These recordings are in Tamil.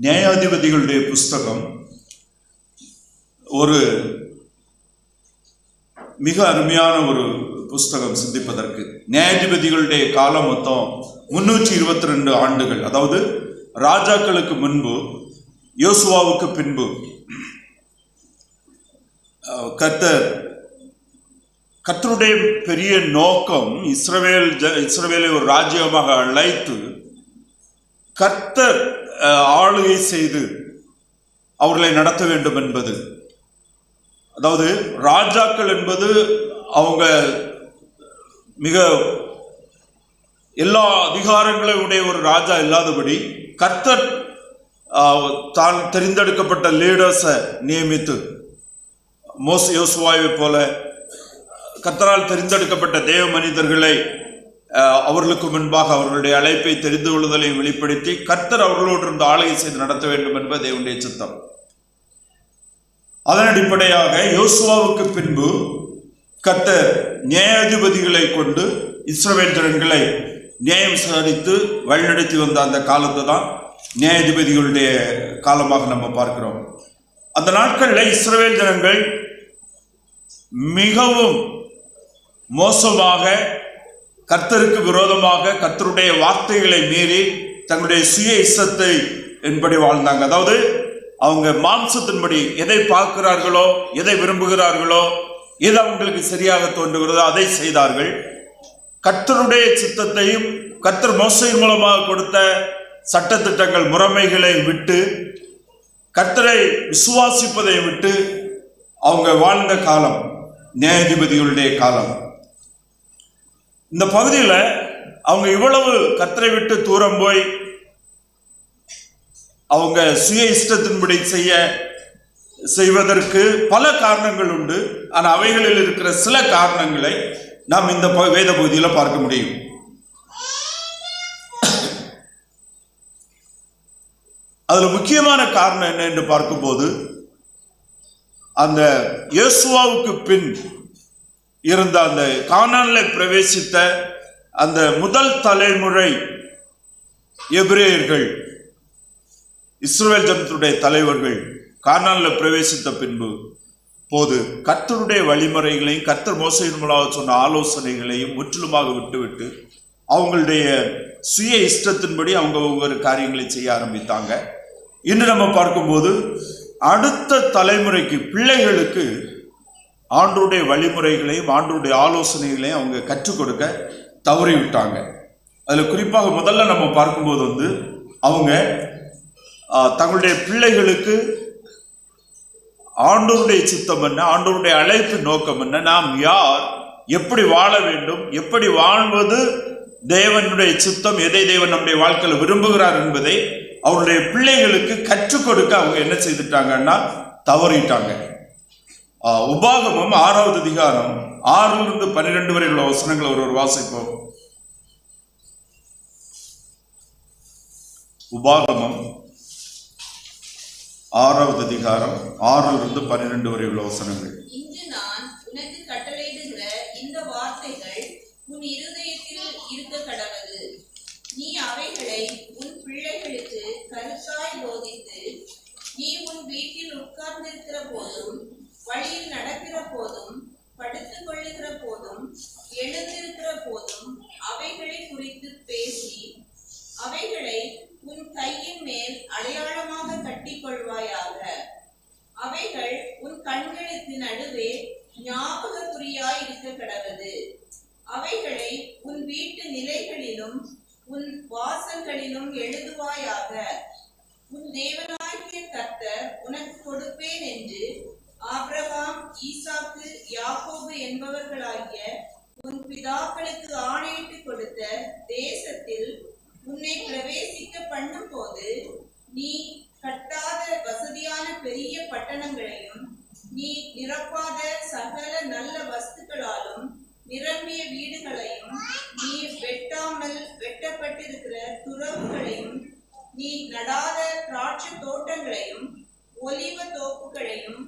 நியாயாதிபதிகளுடைய புஸ்தகம் ஒரு மிக அருமையான ஒரு புஸ்தகம் சிந்திப்பதற்கு. நியாயாதிபதிகளுடைய காலம் மொத்தம் 322 ஆண்டுகள். அதாவது ராஜாக்களுக்கு முன்பு, யோசுவாவுக்கு பின்பு கர்த்தருடைய பெரிய நோக்கம் இஸ்ரவேலை ஒரு ராஜ்யமாக அழைத்து கர்த்தர் ஆளுகை செய்து அவர்களை நடத்த வேண்டும் என்பது. அதாவது ராஜாக்கள் என்பது அவங்க மிக எல்லா அதிகாரங்களையும் உடைய ஒரு ராஜா இல்லாதபடி கர்த்தர் தான் தெரிந்தெடுக்கப்பட்ட லீடர்ஸை நியமித்து, யோசுவாவை போல கர்த்தரால் தெரிந்தெடுக்கப்பட்ட தேவ மனிதர்களை அவர்களுக்கு முன்பாக அவர்களுடைய அழைப்பை தெரிந்து கொள்ளுதலையும் வெளிப்படுத்தி கர்த்தர் அவர்களோடு இருந்து ஆளுகை செய்து நடத்த வேண்டும் என்பது தேவனுடைய சித்தம். அதன் அடிப்படையாக யோசுவாவுக்கு பின்பு கர்த்தர் நியாயாதிபதிகளை கொண்டு இஸ்ரவேல் ஜனங்களை நியாயம் விசாரித்து வழிநடத்தி வந்த அந்த காலத்தை தான் நியாயாதிபதிகளுடைய காலமாக நம்ம பார்க்கிறோம். அந்த நாட்களில் இஸ்ரவேல் ஜனங்கள் மிகவும் மோசமாக கர்த்தருக்கு விரோதமாக கர்த்தருடைய வார்த்தைகளை மீறி தங்களுடைய சுய இஷ்டத்தை என்படி வாழ்ந்தாங்க. அதாவது அவங்க மாம்சத்தின்படி எதை பார்க்கிறார்களோ, எதை விரும்புகிறார்களோ, எது அவங்களுக்கு சரியாக தோன்றுகிறதோ அதை செய்தார்கள். கர்த்தருடைய சித்தத்தையும் கர்த்தர் மோசையின் மூலமாக கொடுத்த சட்டத்திட்டங்கள் முறைமைகளை விட்டு கர்த்தரை விசுவாசிப்பதை விட்டு அவங்க வாழ்ந்த காலம் நியாயாதிபதிகளுடைய காலம். இந்த பகுதியில் அவங்க இவ்வளவு கர்த்தரை விட்டு தூரம் போய் அவங்க சுய இஷ்டத்தின்படி செய்வதற்கு பல காரணங்கள் உண்டு. ஆனால் அவைகளில் இருக்கிற சில காரணங்களை நாம் இந்த வேத பகுதியில் பார்க்க முடியும். அதுல முக்கியமான காரணம் என்ன என்று பார்க்கும்போது, அந்த யோசுவாவுக்கு பின் இருந்த அந்த கானான்ல பிரவேசித்த அந்த முதல் தலைமுறை எபிரேயர்கள், இஸ்ரவேல் ஜனத்துடைய தலைவர்கள் கானான்ல பிரவேசித்த பின்பு போது கர்த்தருடைய வழிமுறைகளையும் கர்த்தர் மோசையின் மூலமாக சொன்ன ஆலோசனைகளையும் முற்றிலுமாக விட்டுவிட்டு அவங்களுடைய சுய இஷ்டத்தின்படி அவங்க ஒவ்வொரு காரியங்களை செய்ய ஆரம்பித்தாங்க. இன்று நம்ம பார்க்கும்போது அடுத்த தலைமுறைக்கு, பிள்ளைகளுக்கு ஆண்டவருடைய வழிமுறைகளையும் ஆண்டவருடைய ஆலோசனைகளையும் அவங்க கற்றுக் கொடுக்க தவறிவிட்டாங்க. அதில் குறிப்பாக முதல்ல நம்ம பார்க்கும்போது அவங்க தங்களுடைய பிள்ளைகளுக்கு ஆண்டவருடைய சித்தம் என்ன, ஆண்டவருடைய அழைப்பு நோக்கம் என்ன, நாம் யார், எப்படி வாழ வேண்டும், எப்படி வாழ்வது தேவனுடைய சித்தம், எதை தேவன் நம்முடைய வாழ்க்கையில் விரும்புகிறார் என்பதை அவருடைய பிள்ளைகளுக்கு கற்றுக் கொடுக்க அவங்க என்ன செய்துட்டாங்கன்னா தவறிட்டாங்க. உபாகமம் 6வது அதிகாரம் 6லிருந்து 12 வரை உள்ள வசனங்களை ஒரு வாசிப்போம். உபாகமம் 6வது அதிகாரம் 6லிருந்து 12 வரை உள்ள வசனங்கள். இன்று நான் உனக்கு கட்டளையிடுகிற இந்த வார்த்தைகள் உன் இருதயத்தில் இருக்க கடவது. நீ அவைகளை உன் பிள்ளைகளுக்கு கருத்தாய் போதித்து, நீ உன் வீட்டில் உட்கார்ந்திருக்கிற போதும், வழியில் நடக்கிற போதும், படுத்துக் கொள்ளுகிற போதும், எழுந்திருக்கிற போதும் அவைகளை குறித்து பேசி, அவைகளை உன் கையின் மேல் அடையாளமாக கட்டிக்கொள்வாயாக. அவைகள் உன் கண்களுக்கு நடுவே ஞாபக குறியாய் இருக்க கடவது. அவைகளை உன் வீட்டு நிலைகளிலும் உன் வாசல்களிலும் எழுதுவாயாக. உன் தேவனாகிய கர்த்தர் உனக்கு கொடுப்பேன் என்று ஆபிரகாம், ஈசாக்கு, யாக்கோபு என்பவர்களாகிய உன் பிதாக்களுக்கு ஆணையிட்டு கொடுத்த தேசத்தில் உன்னை பிரவேசிக்க பண்ணும் போது, நீ கட்டாத வசதியான பெரிய பட்டணங்களையும், நீ நிரப்பாத சகல நல்ல வஸ்துக்களாலும் நிரம்பிய வீடுகளையும், நீ வெட்டாமல் வெட்டப்பட்டிருக்கிற துறவுகளையும், நீ நடாத திராட்சை தோட்டங்களையும் ஒலிவ தோப்புகளையும்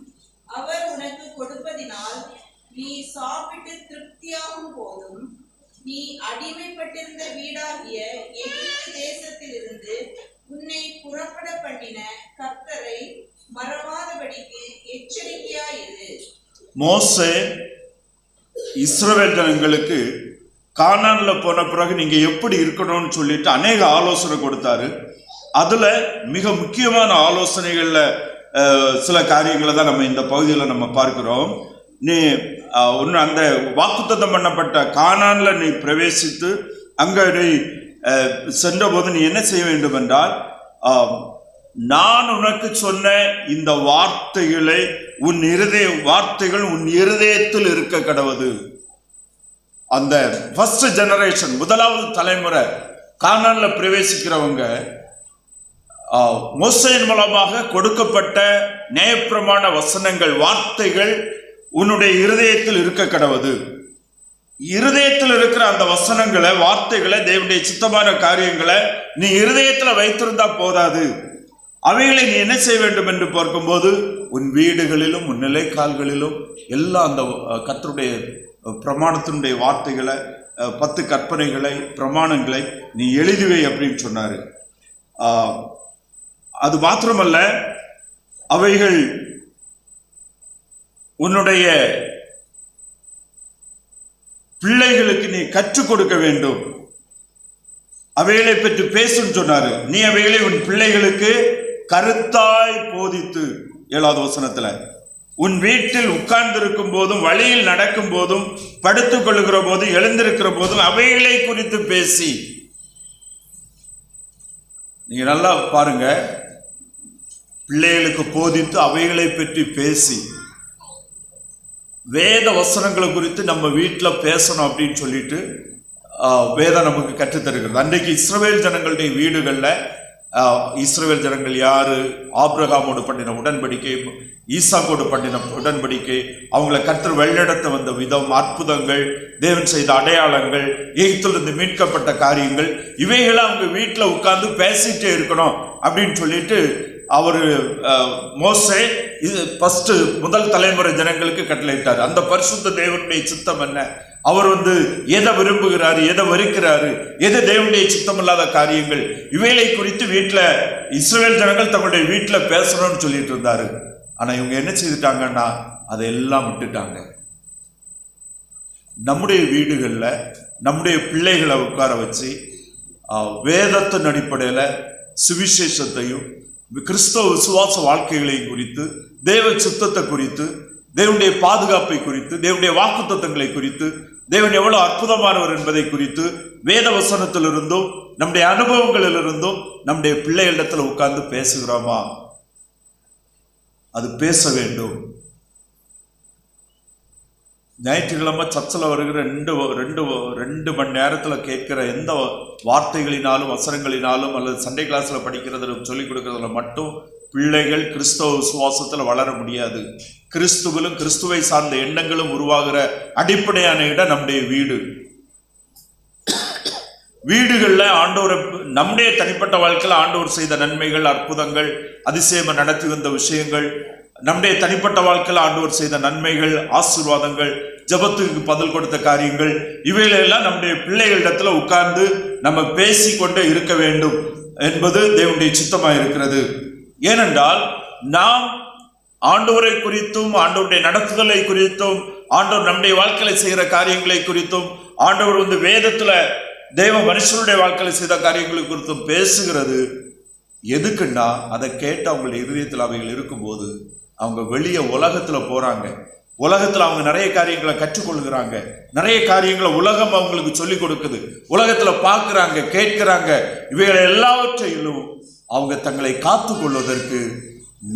அவர் உனக்கு கொடுப்பதினால் நீ சாப்பிட்டு திருப்தியாகும் போதும், நீ அடிமைப்பட்டிருந்த வீடாகிய எகிப்து தேசத்திலிருந்து உன்னை புறப்பட பண்ணின கர்த்தரை மறவாதபடிக்கு எச்சரிக்கையாயிரு. மோசே இஸ்ரவேல் ஜனங்களுக்கு கானான்ல போன பிறகு நீங்க எப்படி இருக்கணும்னு சொல்லிட்டு அநேக ஆலோசனை கொடுத்தாரு. அதுல மிக முக்கியமான ஆலோசனைகள்ல சில காரியங்களை தான் நம்ம இந்த பகுதியில் நம்ம பார்க்கிறோம். நீ ஒன்று அந்த வாக்குத்தத்தம் பண்ணப்பட்ட கானான்ல நீ பிரவேசித்து அங்க நீ சென்றபோது நீ என்ன செய்ய வேண்டும் என்றால், நான் உனக்கு சொன்ன இந்த வார்த்தைகள் உன் இருதயத்தில் இருக்க கடவுது. அந்த ஃபர்ஸ்ட் ஜெனரேஷன், முதலாவது தலைமுறை கானான்ல பிரவேசிக்கிறவங்க மோசேயின் மூலமாக கொடுக்கப்பட்ட நியாயப்பிரமாண வசனங்கள், வார்த்தைகள் உன்னுடைய இருதயத்தில் இருக்க கடவுது. இருதயத்தில் இருக்கிற அந்த வசனங்களை, வார்த்தைகளை, தேவனுடைய சித்தமான காரியங்களை நீ இருதயத்தில் வைத்திருந்தா போதாது. அவைகளை நீ என்ன செய்ய வேண்டும் என்று பார்க்கும்போது உன் வீடுகளிலும் உன் நிலைக்கால்களிலும் எல்லாம் அந்த கர்த்தருடைய பிரமாணத்தினுடைய வார்த்தைகளை, 10 கற்பனைகளை, பிரமாணங்களை நீ எழுதுவை அப்படின்னு சொன்னாரு. அது மாத்திரமல்ல, அவைகள் உன்னுடைய பிள்ளைகளுக்கு நீ கற்றுக் கொடுக்க வேண்டும். அவைகளை பற்றி பேசுன்னு சொன்னாரு. நீ அவைகளை உன் பிள்ளைகளுக்கு கருத்தாய் போதித்து, 7வது வசனத்துல, உன் வீட்டில் உட்கார்ந்து இருக்கும் போதும், வழியில் நடக்கும் போதும், படுத்துக் கொள்ளுகிற போதும், எழுந்திருக்கிற போதும் அவைகளை குறித்து பேசி. நீங்க நல்லா பாருங்க, பிள்ளைகளுக்கு போதித்து அவைகளை பற்றி பேசி, வேத வசனங்களை குறித்து நம்ம வீட்டில் பேசணும் அப்படின்னு சொல்லிட்டு வேதம் நமக்கு கற்றுத்தருகிறது. அன்றைக்கு இஸ்ரவேல் ஜனங்களுடைய வீடுகளில், இஸ்ரவேல் ஜனங்கள் யாரு? ஆபிரகாமோடு பண்ணின உடன்படிக்கை, ஈசாக்கோடு பண்ணின உடன்படிக்கை, அவங்கள கர்த்தர் வழிநடத்த வந்த விதம், அற்புதங்கள், தேவன் செய்த அடையாளங்கள், எகிப்திலிருந்து மீட்கப்பட்ட காரியங்கள், இவைகளை அவங்க வீட்டில் உட்கார்ந்து பேசிட்டே இருக்கணும் அப்படின்னு சொல்லிட்டு அவர் மோசே ஃபர்ஸ்ட் முதல் தலைமுறை ஜனங்களுக்கு கட்டளையிட்டார். அந்த பரிசுத்த தேவனுடைய சித்தம் என்ன, அவர் எதை விரும்புகிறாரு, எதை வெறுக்கிறாரு, எது தேவனுடைய சித்தம் இல்லாத காரியங்கள், இவைகளை குறித்து வீட்டில் இஸ்ரவேல் ஜனங்கள் தங்களுடைய வீட்டில் பேசணும்னு சொல்லிட்டு இருந்தாரு. ஆனா இவங்க என்ன செய்துட்டாங்கன்னா அதையெல்லாம் விட்டுட்டாங்க. நம்முடைய வீடுகளில் நம்முடைய பிள்ளைகளை உட்கார வச்சு வேதத்தின் அடிப்படையில் சுவிசேஷத்தையும் கிறிஸ்தவ விசுவாச வாழ்க்கைகளையும் குறித்து, தேவ சித்தத்தை குறித்து, தேவனுடைய பாதுகாப்பை குறித்து, தேவனுடைய வாக்குத்தத்தங்களை குறித்து, தேவன் எவ்வளவு அற்புதமானவர் என்பதை குறித்து வேத வசனத்திலிருந்தும் நம்முடைய அனுபவங்களிலிருந்தும் நம்முடைய பிள்ளைகளிடத்தில் உட்கார்ந்து பேசுகிறோமா? அது பேச வேண்டும். ஞாயிற்றுக்கிழமை சர்ச்சில் வருகிற ரெண்டு மணி நேரத்தில் கேட்கிற எந்த வார்த்தைகளினாலும் வசனங்களினாலும் அல்லது சண்டே கிளாஸில் படிக்கிறதுல சொல்லிக் கொடுக்கறதுல மட்டும் பிள்ளைகள் கிறிஸ்தவ விசுவாசத்தில் வளர முடியாது. கிறிஸ்துவிலும் கிறிஸ்துவை சார்ந்த எண்ணங்களும் உருவாகிற அடிப்படையான இடம் நம்முடைய வீடு. வீடுகளில் ஆண்டவர், நம்முடைய தனிப்பட்ட வாழ்க்கையில் ஆண்டவர் செய்த நன்மைகள், அற்புதங்கள், அதிசயமா நடத்தி வந்த விஷயங்கள், நம்முடைய தனிப்பட்ட வாழ்க்கையில் ஆண்டவர் செய்த நன்மைகள், ஆசீர்வாதங்கள், ஜெபத்துக்கு பதில் கொடுத்த காரியங்கள், இவைகளெல்லாம் நம்முடைய பிள்ளைகளிடத்துல உட்கார்ந்து நம்ம பேசிக்கொண்டே இருக்க வேண்டும் என்பது தேவனுடைய சித்தமாக இருக்கிறது. ஏனென்றால் நாம் ஆண்டவரை குறித்தும், ஆண்டவருடைய நடத்துதலை குறித்தும், ஆண்டவர் நம்முடைய வாழ்க்கையில செய்கிற காரியங்களை குறித்தும், ஆண்டவர் வேதத்துல தேவ மனுஷனுடைய வாழ்க்கையில செய்த காரியங்களை குறித்தும் பேசுகிறது எதுக்குன்னா, அதை கேட்டு அவங்களுடைய இருதயத்தில் அவைகள் இருக்கும்போது அவங்க வெளியே உலகத்துல போறாங்க. உலகத்துல அவங்க நிறைய காரியங்களை கற்றுக்கொள்கிறாங்க. நிறைய காரியங்களை உலகம் அவங்களுக்கு சொல்லிக் கொடுக்குது. உலகத்துல பார்க்கிறாங்க, கேட்கிறாங்க. இவைகளை எல்லாவற்றையிலும் அவங்க தங்களை காத்து கொள்வதற்கு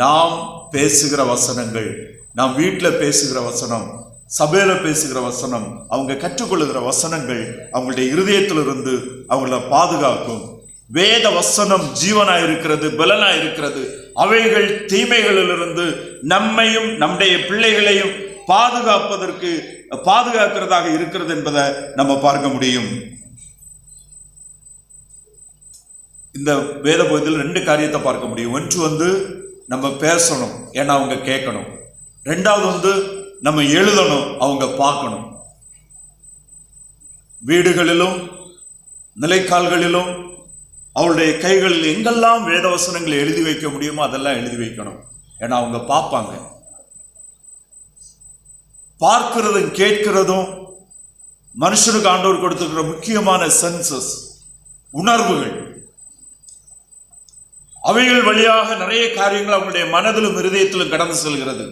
நாம் பேசுகிற வசனங்கள், நாம் வீட்டில் பேசுகிற வசனம், சபையில பேசுகிற வசனம், அவங்க கற்றுக்கொள்ளுகிற வசனங்கள் அவங்களுடைய இருதயத்திலிருந்து அவங்கள பாதுகாக்கும். வேத வசனம் ஜீவனாய் இருக்கிறது, பலனாய் இருக்கிறது. அவைகள் தீமைகளிலிருந்து நம்மையும் நம்முடைய பிள்ளைகளையும் பாதுகாக்கிறதாக இருக்கிறது என்பதை நம்ம பார்க்க முடியும். இந்த வேத பகுதியில் 2 காரியத்தை பார்க்க முடியும். ஒன்று நம்ம பேசணும், ஏன்னா அவங்க கேட்கணும். 2வது நம்ம எழுதணும், அவங்க பார்க்கணும். வீடுகளிலும் நிலைக்கால்களிலும் அவளுடைய கைகளில் எங்கெல்லாம் வேத வசனங்களை எழுதி வைக்க முடியுமோ அதெல்லாம் எழுதி வைக்கணும். ஏன்னா அவங்க பார்ப்பாங்க. பார்க்கிறதும் கேட்கிறதும் மனுஷனுக்கு ஆண்டவர் கொடுத்திருக்கிற முக்கியமான சென்சஸ், உணர்வுகள். அவைகள் வழியாக நிறைய காரியங்கள் அவங்களுடைய மனதிலும் இருதயத்திலும் கடந்து செல்கிறது.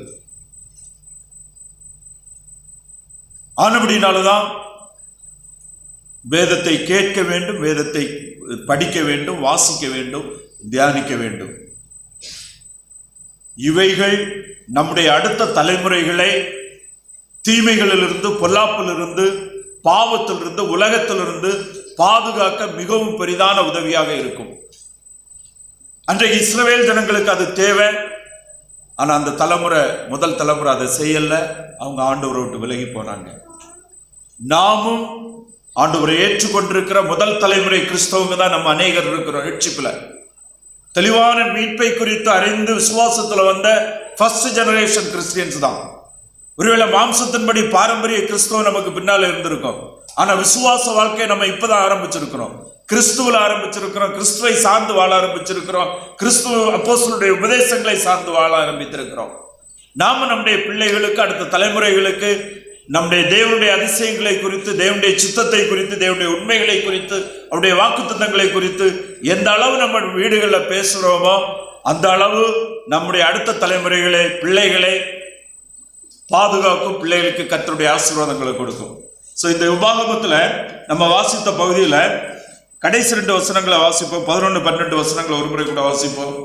ஆனபடினால்தான் வேதத்தை கேட்க வேண்டும், வேதத்தை படிக்க வேண்டும், வாசிக்க வேண்டும், தியானிக்க வேண்டும். இவைகள் நம்முடைய அடுத்த தலைமுறைகளை தீமைகளிலிருந்து, பொல்லாப்பிலிருந்து, பாவத்திலிருந்து, உலகத்திலிருந்து பாதுகாக்க மிகவும் பெரிதான உதவியாக இருக்கும். அன்றைக்கு இஸ்ரவேல் ஜனங்களுக்கு அது தேவை. ஆனா அந்த தலைமுறை, முதல் தலைமுறை அதை செய்யல. அவங்க ஆண்டவரை விட்டு விலகி போனாங்க. நாமும் ஆண்டவரை ஏற்றுக்கொண்டிருக்கிற முதல் தலைமுறை கிறிஸ்தவங்க தான் நம்ம அநேகர் இருக்கிறோம். ரட்சிப்புல தெளிவான மீட்பை குறித்து அறிந்து விசுவாசத்துல வந்த ஃபர்ஸ்ட் ஜெனரேஷன் கிறிஸ்டியன்ஸ் தான். ஒருவேளை மாம்சத்தின்படி பாரம்பரிய கிறிஸ்தவம் நமக்கு பின்னால இருந்திருக்கும். ஆனா விசுவாச வாழ்க்கையை நம்ம இப்பதான் ஆரம்பிச்சிருக்கிறோம். கிறிஸ்துவில் ஆரம்பிச்சிருக்கிறோம், கிறிஸ்துவை சார்ந்து வாழ ஆரம்பிச்சிருக்கிறோம், கிறிஸ்துவ அப்போஸ்தலருடைய உபதேசங்களை சார்ந்து வாழ ஆரம்பித்திருக்கிறோம். நாம நம்முடைய பிள்ளைகளுக்கு, அடுத்த தலைமுறைகளுக்கு நம்முடைய தேவனுடைய அதிசயங்களை குறித்து, தேவனுடைய சித்தத்தை குறித்து, தேவனுடைய உண்மைகளை குறித்து, அவருடைய வாக்குத்தத்தங்களை குறித்து எந்த அளவு நம்ம வீடுகளில் பேசுகிறோமோ அந்த அளவு நம்முடைய அடுத்த தலைமுறைகளை, பிள்ளைகளை பாதுகாக்கும், பிள்ளைகளுக்கு கர்த்தருடைய ஆசீர்வாதங்களை கொடுக்கும். ஸோ இந்த உபாகமத்தில் நம்ம வாசித்த பகுதியில் கடைசி 2 வசனங்களை வாசிப்போம். 11, 12 வசனங்களை ஒரு முறை கூட வாசிப்போம்.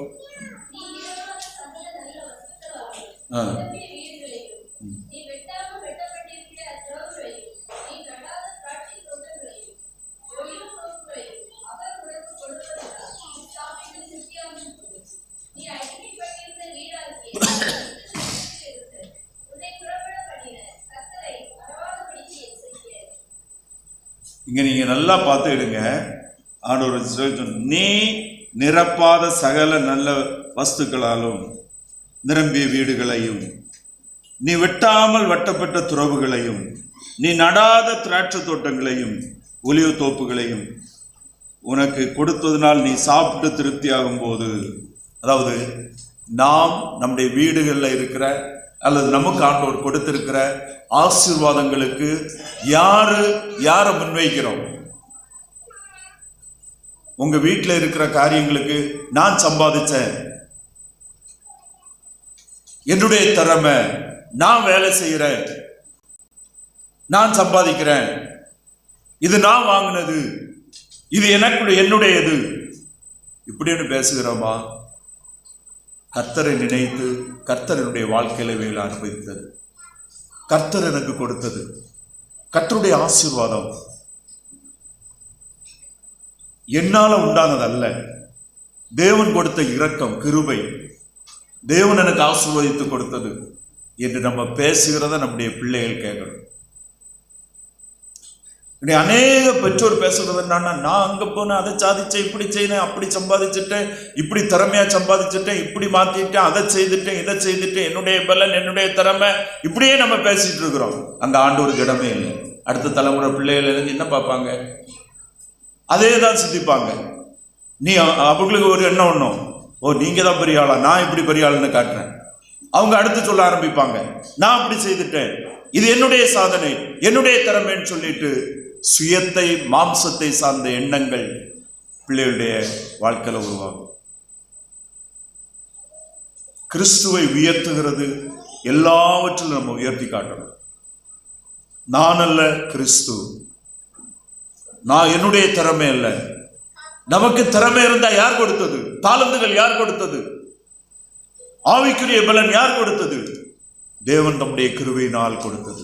இங்க நீங்க நல்லா பார்த்துக்கிடுங்க. ஆண்டவர், நீ நிரப்பாத சகல நல்ல வஸ்துக்களாலும் நிரம்பிய வீடுகளையும், நீ வெட்டாமல் வெட்டப்பட்ட துறவுகளையும், நீ நடாத திராட்சை தோட்டங்களையும் ஒலிவ தோப்புகளையும் உனக்கு கொடுத்ததினால் நீ சாப்பிட்டு திருப்தியாகும் போது, அதாவது நாம் நம்முடைய வீடுகளில் இருக்கிற அல்லது நமக்கு ஆண்டவர் கொடுத்திருக்கிற ஆசீர்வாதங்களுக்கு யாரை முன்வைக்கிறோம்? உங்க வீட்டில் இருக்கிற காரியங்களுக்கு நான் சம்பாதிச்சேன், என்னுடைய திறமை, நான் வேலை செய்கிறேன், நான் சம்பாதிக்கிறேன், இது நான் வாங்கினது, இது என்னுடையது, இப்படின்னு பேசுகிறோமா? கர்த்தரை நினைத்து கர்த்தருடைய வாழ்க்கையில வேலை அனுபவித்தது, கர்த்தர் எனக்கு கொடுத்தது, கர்த்தருடைய ஆசீர்வாதம் என்னால உண்டானது அல்ல, தேவன் கொடுத்த இரக்கம், கிருபை, தேவன் எனக்கு ஆசீர்வதித்து கொடுத்தது என்று நம்ம பேசுகிறத நம்முடைய பிள்ளைகள் கேட்கணும். அநேக பெற்றோர் பேசுறது என்னன்னா, நான் அங்க போனேன், அதை சாதிச்சேன், இப்படி செய்தேன், அப்படி சம்பாதிச்சுட்டேன், இப்படி திறமையா சம்பாதிச்சுட்டேன், இப்படி மாத்திட்டேன், அதை செய்துட்டேன், இதை செய்துட்டேன், என்னுடைய பலன், என்னுடைய திறமை, இப்படியே நம்ம பேசிட்டு இருக்கிறோம். அந்த ஆண்டவருக்கு இடமே இல்லை. அடுத்த தலைமுறை பிள்ளைகள் என்ன பார்ப்பாங்க? அதே தான் சிந்திப்பாங்க. நீ அவங்களுக்கு ஒரு எண்ணம் ஒண்ணும், ஓ நீங்க தான் பெரிய ஆளா, நான் இப்படி பெரிய ஆளுன்னு காட்டுறேன். அவங்க அடுத்து சொல்ல ஆரம்பிப்பாங்க, நான் அப்படி செய்துட்டேன், இது என்னுடைய சாதனை, என்னுடைய திறமைன்னு சொல்லிட்டு சுயத்தை, மாம்சத்தை சார்ந்த எண்ணங்கள் பிள்ளைகளுடைய வாழ்க்கையில உருவாகும். கிறிஸ்துவை உயர்த்துகிறது எல்லாவற்றிலும் நம்ம உயர்த்தி காட்டணும். நான் அல்ல, கிறிஸ்து. நான் என்னுடைய திறமை அல்ல. நமக்கு திறமை இருந்தா யார் கொடுத்தது? தாளந்துகள் யார் கொடுத்தது? ஆவிக்குரிய பலன் யார் கொடுத்தது? தேவன் நம்முடைய கிருபையினால் கொடுத்தது.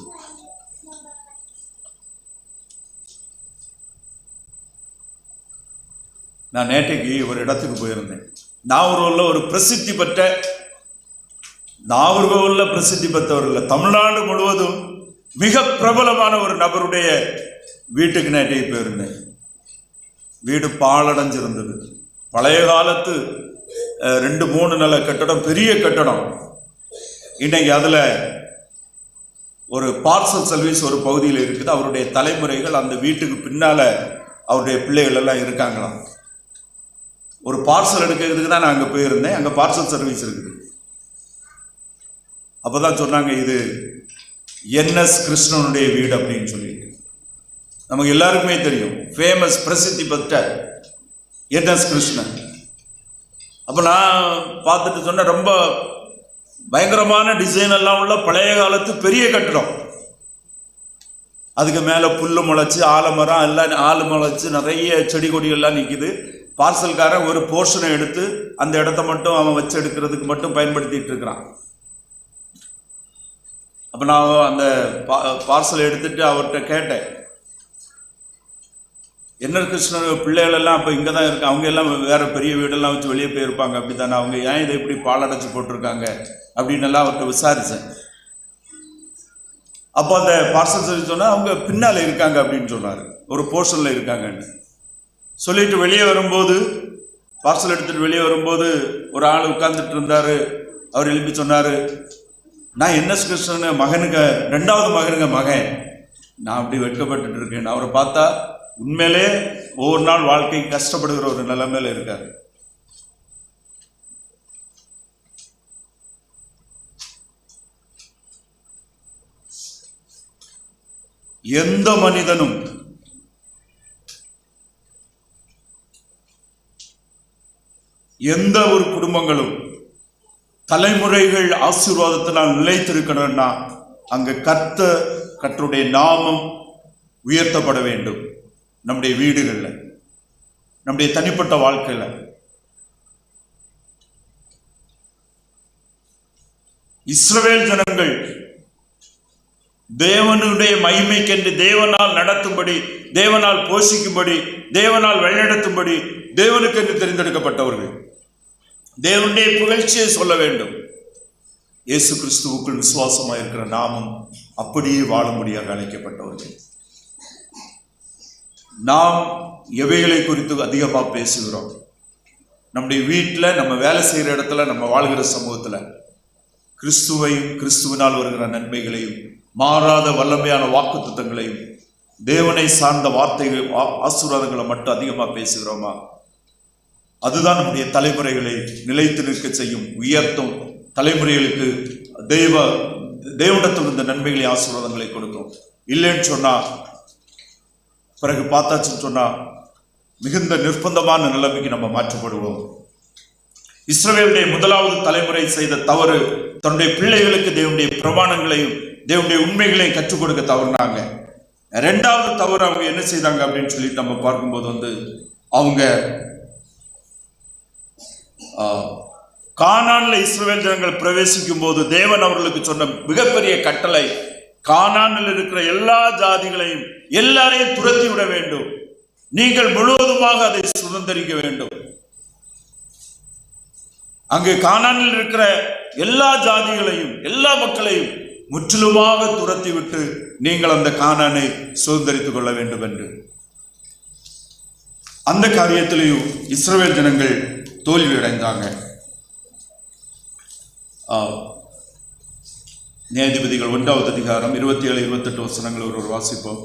நான் நேற்றைக்கு ஒரு இடத்துக்கு போயிருந்தேன். நாகர்கோவில் ஒரு பிரசித்தி பெற்ற, நாகர்கோவில் பிரசித்தி பெற்றவர் இல்லை, தமிழ்நாடு முழுவதும் மிக பிரபலமான ஒரு நபருடைய வீட்டுக்கு நேற்றைக்கு போயிருந்தேன். வீடு பாழடைஞ்சிருந்தது. பழைய காலத்து 2-3 நில கட்டடம், பெரிய கட்டடம். இன்னைக்கு அதில் ஒரு பார்சல் சர்வீஸ் ஒரு பகுதியில் இருக்குது. அவருடைய தலைமுறைகள் அந்த வீட்டுக்கு பின்னால அவருடைய பிள்ளைகள் எல்லாம் இருக்காங்களாம். ஒரு பார்சல் எடுக்கிறதுக்கு தான் நான் அங்கே போயிருந்தேன். அங்கே பார்சல் சர்வீஸ் இருக்குது. அப்போ தான் சொன்னாங்க, இது NS கிருஷ்ணனுடைய வீடு அப்படின்னு சொல்லிட்டு. நமக்கு எல்லாருக்குமே தெரியும், ஃபேமஸ் பிரசித்தி பெற்ற NS கிருஷ்ணன். அப்போ நான் பார்த்துட்டு சொன்னேன், ரொம்ப பயங்கரமான டிசைன் எல்லாம் உள்ள பழைய காலத்து பெரிய கட்டிடம். அதுக்கு மேலே புல்லு முளைச்சி ஆலமரம் எல்லாம் ஆள் முளைச்சி நிறைய செடி கொடிகள்லாம் நிற்கிது. பார்சல்காரன் ஒரு போர்ஷனை எடுத்து அந்த இடத்த மட்டும் அவன் வச்சு எடுக்கிறதுக்கு மட்டும் பயன்படுத்திட்டு இருக்கிறான். அப்போ நான் அந்த பார்சலை எடுத்துட்டு அவர்கிட்ட கேட்டேன், NS கிருஷ்ணன் பிள்ளைகள் எல்லாம் அப்போ இங்கே தான் இருக்கு, அவங்க எல்லாம் வேற பெரிய வீடெல்லாம் வச்சு வெளியே போயிருப்பாங்க, அப்படி தானே, அவங்க ஏன் இதை இப்படி பாலடைச்சு போட்டிருக்காங்க அப்படின்னு எல்லாம் அவர்கிட்ட விசாரித்தேன். அப்போ அந்த பார்சல் சர்வீஸ் சொன்னால் அவங்க பின்னால் இருக்காங்க அப்படின்னு சொன்னார், ஒரு போர்ஷனில் இருக்காங்கன்னு சொல்லிட்டு வெளியே வரும்போது, பார்சல் எடுத்துகிட்டு வெளியே வரும்போது ஒரு ஆள் உட்கார்ந்துட்டு இருந்தார். அவர் எழுப்பி சொன்னார், நான் NS கிருஷ்ணன் மகனுக்கு 2வது மகனுங்க மகன். நான் அப்படி வெட்கப்பட்டுட்டு இருக்கேன். அவரை பார்த்தா உண்மையிலே ஒவ்வொரு நாள் வாழ்க்கை கஷ்டப்படுகிற ஒரு நிலைமையில இருக்காரு. எந்த மனிதனும் எந்த ஒரு குடும்பங்களும் தலைமுறைகள் ஆசீர்வாதத்தினால் நிலைத்திருக்கணும்னா அங்க கர்த்தருடைய நாமம் உயர்த்தப்பட வேண்டும். நம்முடைய வீடுகளில், நம்முடைய தனிப்பட்ட வாழ்க்கையில. இஸ்ரவேல் ஜனங்கள் தேவனுடைய மகிமைக்கென்று தேவனால் நடத்தும்படி, தேவனால் போஷிக்கும்படி, தேவனால் வழிநடத்தும்படி தேவனுக்கென்று தெரிந்தெடுக்கப்பட்டவர்கள். தேவனுடைய புகழ்ச்சியை சொல்ல வேண்டும். இயேசு கிறிஸ்துவுக்குள் விசுவாசமாக இருக்கிற நாமும் அப்படியே வாழும்படியாக அழைக்கப்பட்டவர்கள். நாம் எவைகளை குறித்து அதிகமாக பேசுகிறோம்? நம்முடைய வீட்டில், நம்ம வேலை செய்கிற இடத்துல, நம்ம வாழ்கிற சமூகத்தில் கிறிஸ்துவையும் கிறிஸ்துவினால் வருகிற நன்மைகளையும் மாறாத வல்லமையான வாக்குத்தத்தங்களையும் தேவனை சார்ந்த வார்த்தைகள் ஆசீர்வாதங்களை மட்டும் அதிகமாக பேசுகிறோமா? அதுதான் நம்முடைய தலைமுறைகளை நிலைத்து நிற்க செய்யும், உயர்த்தும். தலைமுறைகளுக்கு தேவனிடத்தில் இருந்த நன்மைகளை ஆசீர்வாதங்களை கொடுக்கும். இல்லைன்னு சொன்னா, பிறகு பார்த்தாச்சுன்னு சொன்னா மிகுந்த நிர்பந்தமான நிலைமைக்கு நம்ம மாற்றப்படுவோம். இஸ்ரவேலுடைய 1வது தலைமுறை செய்த தவறு, தன்னுடைய பிள்ளைகளுக்கு தேவனுடைய பிரமாணங்களையும் தேவனுடைய உண்மைகளையும் கற்றுக் கொடுக்க தவறுனாங்க. 2வது தவறு அவங்க என்ன செய்தாங்க அப்படின்னு சொல்லிட்டு நம்ம பார்க்கும்போது அவங்க கானான்ல இஸ்ரவேல் ஜனங்கள் பிரவேசிக்கும் போது தேவன் அவர்களுக்கு சொன்ன மிகப்பெரிய கட்டளை, கானானில் இருக்கிற எல்லா ஜாதிகளையும் எல்லாரையும் துரத்தி விட வேண்டும், நீங்கள் முழுவதுமாக அதை சுதந்திரிக்க வேண்டும். அங்கு கானானில் இருக்கிற எல்லா ஜாதிகளையும் எல்லா மக்களையும் முற்றிலுமாக துரத்தி விட்டு நீங்கள் அந்த கானானை சுதந்திரித்துக் கொள்ள வேண்டும் என்று. அந்த காரியத்திலேயும் இஸ்ரவேல் ஜனங்கள் தோல்வி அடைந்தாங்க. நியாயாதிபதிகள் 1வது அதிகாரம் 27-28 வசனங்கள் ஒரு வாசிப்போம்.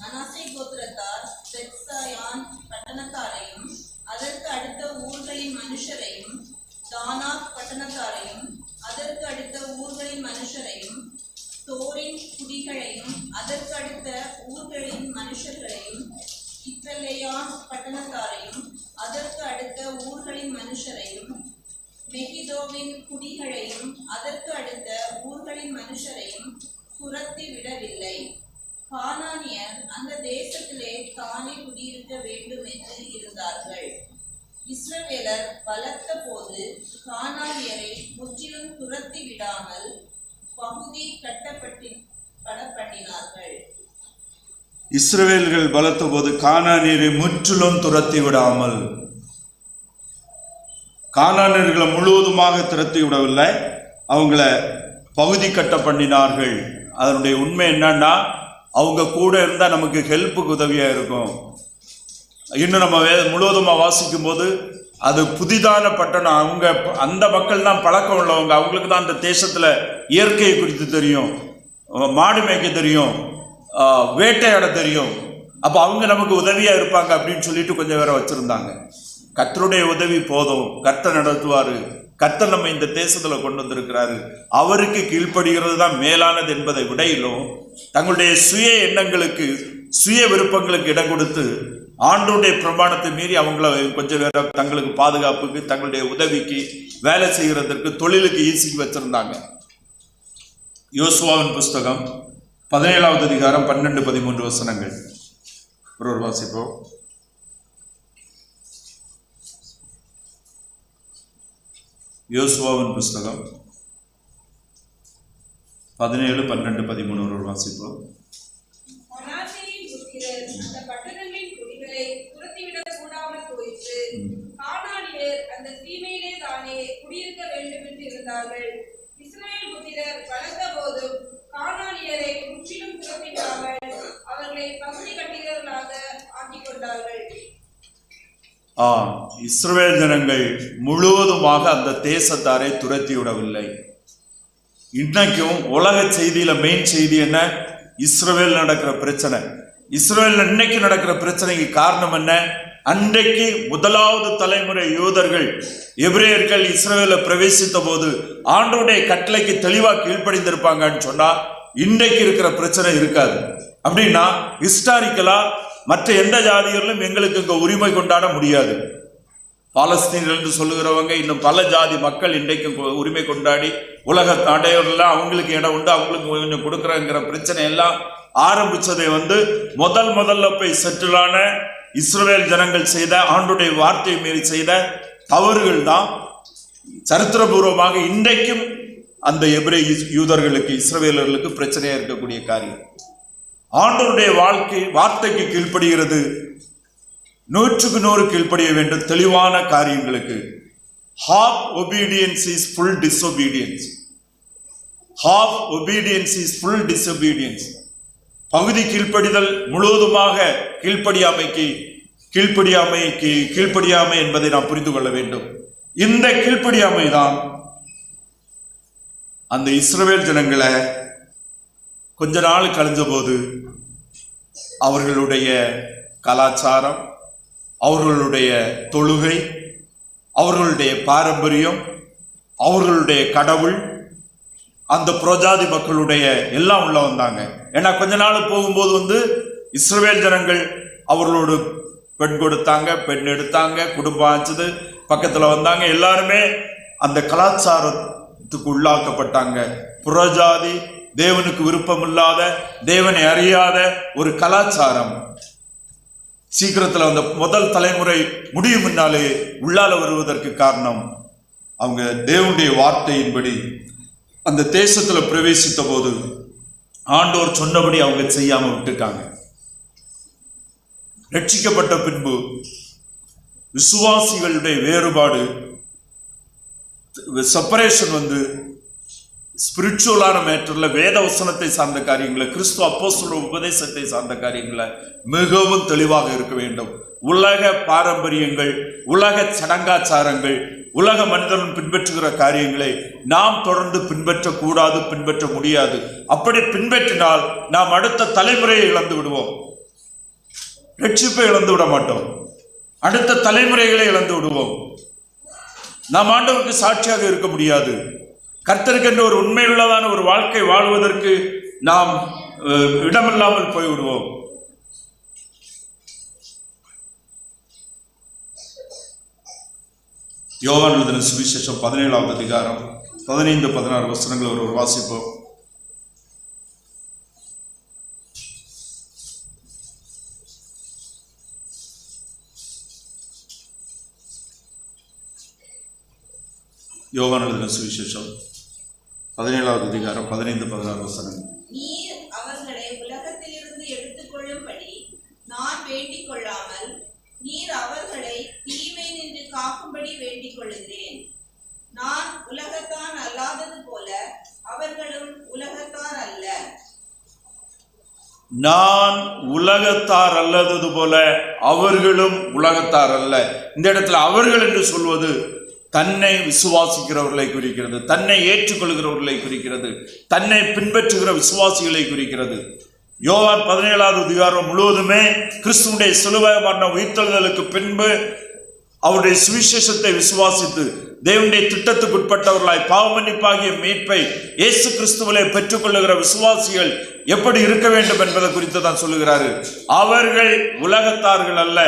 மனாசே கோத்திரத்தார் பெத்சாயான் பட்டணத்தாரையும் அதற்கு அடுத்த ஊர்களின் மனுஷரையும், தானாக் பட்டணத்தாரையும் அதற்கு அடுத்த ஊர்களின் மனுஷரையும், தோரின் குடிகளையும் அதற்கு அடுத்த ஊர்களின் மனுஷர்களையும், இத்ரலேயான் பட்டணத்தாரையும் அதற்கு அடுத்த ஊர்களின் மனுஷரையும், மெகிதோவின் குடிகளையும் அதற்கு அடுத்த ஊர்களின் மனுஷரையும் துரத்தி விடவில்லை. கானானியர் அந்த தேசத்திலே தானே குடியிருக்க வேண்டும் என்று இருந்தார்கள். இஸ்ரவேலர் பலத்த போது கானானியரை முற்றிலும் துரத்தி விடாமல் பகுதி கட்டப்பட்டினார்கள். இஸ்ரவேல்கள் பலத்த போது கானானியரை முற்றிலும் துரத்தி விடாமல், கானானியர்களை முழுவதுமாக துரத்தி விடவில்லை, அவங்கள பகுதி கட்ட பண்ணினார்கள். அதனுடைய உண்மை என்னன்னா, அவங்க கூட இருந்தால் நமக்கு ஹெல்ப்புக்கு உதவியாக இருக்கும். இன்னும் நம்ம முழுவதுமாக வாசிக்கும் போது அது புதிதான பட்டணம், அவங்க அந்த மக்கள் தான் பழக்கம் உள்ளவங்க, அவங்களுக்கு தான் அந்த தேசத்தில் இயற்கையை குறித்து தெரியும், மாடு மேய்க்க தெரியும், வேட்டையாட தெரியும். அப்ப அவங்க நமக்கு உதவியா இருப்பாங்க அப்படின்னு சொல்லிட்டு கொஞ்சம் பேரை வச்சிருந்தாங்க. கர்த்தருடைய உதவி போதும், கர்த்தர் நடத்துவாரு, கர்த்தர் நம்ம இந்த தேசத்துல கொண்டு வந்திருக்கிறாரு, அவருக்கு கீழ்ப்படுகிறது தான் மேலானது என்பதை விடையிலும் தங்களுடைய சுய எண்ணங்களுக்கு சுய விருப்பங்களுக்கு இடம் கொடுத்து ஆண்டவருடைய பிரமாணத்தை மீறி அவங்கள கொஞ்சம் பேரை தங்களுக்கு பாதுகாப்புக்கு தங்களுடைய உதவிக்கு வேலை செய்கிறதற்கு தொழிலுக்கு ஈஸிக்கு வச்சிருந்தாங்க. யோசுவாவின் புஸ்தகம் 17வது அதிகாரம் 12-13 வசனங்கள் ஒரு வாசிப்போம். யோசுவாவின் புஸ்தகம் 17-12-13 ஒரு வாசிப்போம். அந்த சீமையிலே தானே குடியிருக்க வேண்டும் என்று இருந்தார்கள். இஸ்ரவேல் புத்திரர் வளர்ந்த போதும் கானானியரை முற்றிலும் துரத்திவிடாமல் அவர்களை பகுதி கட்டிகர்களாக ஆக்கிக் கொண்டார்கள். இஸ்ரவேல் ஜனங்கள் முழுவதுமாக அந்த தேசத்தாரை துரத்தி விடவில்லை. இன்னைக்கும் உலக செய்தியில மெயின் செய்தி என்ன? இஸ்ரவேல் நடக்கிற பிரச்சனை. இஸ்ரவேல் இன்னைக்கு நடக்கிற பிரச்சனைக்கு காரணம் என்ன? அன்றைக்கு முதலாவது தலைமுறை யூதர்கள் எபிரேயர்கள் இஸ்ரவேல பிரவேசித்த போது ஆண்டவருடைய கட்டளைக்கு தெளிவா கீழ்ப்படிந்திருப்பாங்கன்னு சொன்னா இன்றைக்கு இருக்கிற பிரச்சனை இருக்காது. அப்படின்னா ஹிஸ்டாரிக்கலா மற்ற எந்த ஜாதிகளிலும் எங்களுக்கு இங்க உரிமை கொண்டாட முடியாது. பாலஸ்தீனர்கள் என்று சொல்லுகிறவங்க இன்னும் பல ஜாதி மக்கள் இன்றைக்கும் உரிமை கொண்டாடி உலக நாடையெல்லாம் அவங்களுக்கு இடம் உண்டு, அவங்களுக்கு கொஞ்சம் கொடுக்குறங்கிற பிரச்சனை எல்லாம் ஆரம்பிச்சதை முதல்ல போய் செட்டிலான இஸ்ரவேல் ஜனங்கள் செய்த ஆண்டுடைய வார்த்தையை மீறி செய்த தவறுகள் தான் சரித்திரபூர்வமாக இன்றைக்கும் அந்த எபிரேய யூதர்களுக்கு இஸ்ரவேலர்களுக்கு பிரச்சனையா இருக்கக்கூடிய காரியம். ஆண்டவருடைய வார்த்தைக்கு கீழ்ப்படுகிறது, 100க்கு 100 கீழ்ப்படிய வேண்டும். தெளிவான காரியங்களுக்கு half obedience is full disobedience. half obedience is full disobedience. பகுதி கீழ்ப்படிதல் முழுவதுமாக கீழ்ப்படியாமை என்பதை நாம் புரிந்து கொள்ள வேண்டும். இந்த கீழ்ப்படியாமை தான் அந்த இஸ்ரவேல் ஜனங்களை கொஞ்ச நாள் கழிஞ்ச போது அவர்களுடைய கலாச்சாரம், அவர்களுடைய தொழுகை, அவர்களுடைய பாரம்பரியம், அவர்களுடைய கடவுள், அந்த புரோஜாதி மக்களுடைய எல்லாம் உள்ள வந்தாங்க. ஏன்னா கொஞ்ச நாள் போகும்போது இஸ்ரவேல் ஜனங்கள் அவர்களோடு பெண் கொடுத்தாங்க, பெண் எடுத்தாங்க, குடும்பம் ஆச்சுது, பக்கத்துல வந்தாங்க, எல்லாருமே அந்த கலாச்சாரத்துக்கு உள்ளாக்கப்பட்டாங்க. புறஜாதி, தேவனுக்கு விருப்பம் இல்லாத, தேவனை அறியாத ஒரு கலாச்சாரம் சீக்கிரத்துல அந்த முதல் தலைமுறை முடியும் முன்னாலே உள்ளால வருவதற்கு காரணம் அவங்க தேவனுடைய வார்த்தையின்படி அந்த தேசத்துல பிரவேசித்த போது ஆண்டவர் சொன்னபடி அவங்க செய்யாம விட்டுட்டாங்க. ரட்சிக்கப்பட்ட பின்பு விசுவாசிகளுடைய வேறுபாடு, செப்பரேஷன் ஸ்பிரிச்சுவலான மேட்டர்ல, வேத வசனத்தை சார்ந்த காரியங்களை, கிறிஸ்துவ அப்போஸ்தலர் உபதேசத்தை சார்ந்த காரியங்களை மிகவும் தெளிவாக இருக்க வேண்டும். உலக பாரம்பரியங்கள், உலக சடங்காச்சாரங்கள், உலக மனிதர்கள் பின்பற்றுகிற காரியங்களை நாம் தொடர்ந்து பின்பற்றக்கூடாது, பின்பற்ற முடியாது. அப்படி பின்பற்றினால் நாம் அடுத்த தலைமுறையை இழந்து விடுவோம். ரட்சிப்பை இழந்து விட மாட்டோம், அடுத்த தலைமுறைகளை இழந்து விடுவோம். நாம் ஆண்டவருக்கு சாட்சியாக இருக்க முடியாது. கர்த்தருக்கு என்ற ஒரு உண்மையுள்ளதான ஒரு வாழ்க்கை வாழ்வதற்கு நாம் இடமில்லாமல் போய்விடுவோம். யோவான் எழுதின சுவிசேஷம் 17வது அதிகாரம் 15-16 வசனங்கள் ஒரு வாசிப்போம். யோவான் எழுதின சுவிசேஷம் 17வது அதிகாரம் 15-16 வசனங்கள். நீர் அவர்களை உலகத்திலிருந்து எடுத்துக்கொள்ளும்படி நான் வேண்டிக் கொள்ளாமல் நீர் அவர்களை தீமை நின்று காக்கும்படி வேண்டிக் கொள்கிறேன். நான் உலகத்தான் அல்லாதது போல அவர்களும் உலகத்தார் அல்ல. நான் உலகத்தார் அல்லது போல அவர்களும் உலகத்தார் அல்ல. இந்த இடத்துல அவர்கள் என்று சொல்வது தன்னை விசுவாசிக்கிறவர்களை குறிக்கிறது, தன்னை ஏற்றுக்கொள்கிறவர்களை குறிக்கிறது, தன்னை பின்பற்றுகிற விசுவாசிகளை குறிக்கிறது. யோவான் 17வது அதிகாரம் முழுவதுமே கிறிஸ்துவுடைய சிலுவை மரண உயிர்த்தெழுதலுக்கு பின்பு அவருடைய சுவிசேஷத்தை விசுவாசித்து தேவனுடைய திட்டத்துக்கு உட்பட்டவர்களாய் பாவமன்னிப்பாகிய மீட்பை இயேசு கிறிஸ்துவிலே பெற்றுக்கொள்ளுகிற விசுவாசிகள் எப்படி இருக்க வேண்டும் என்பதை குறித்து தான் சொல்லுகிறாரு. அவர்கள் உலகத்தார்கள் அல்ல,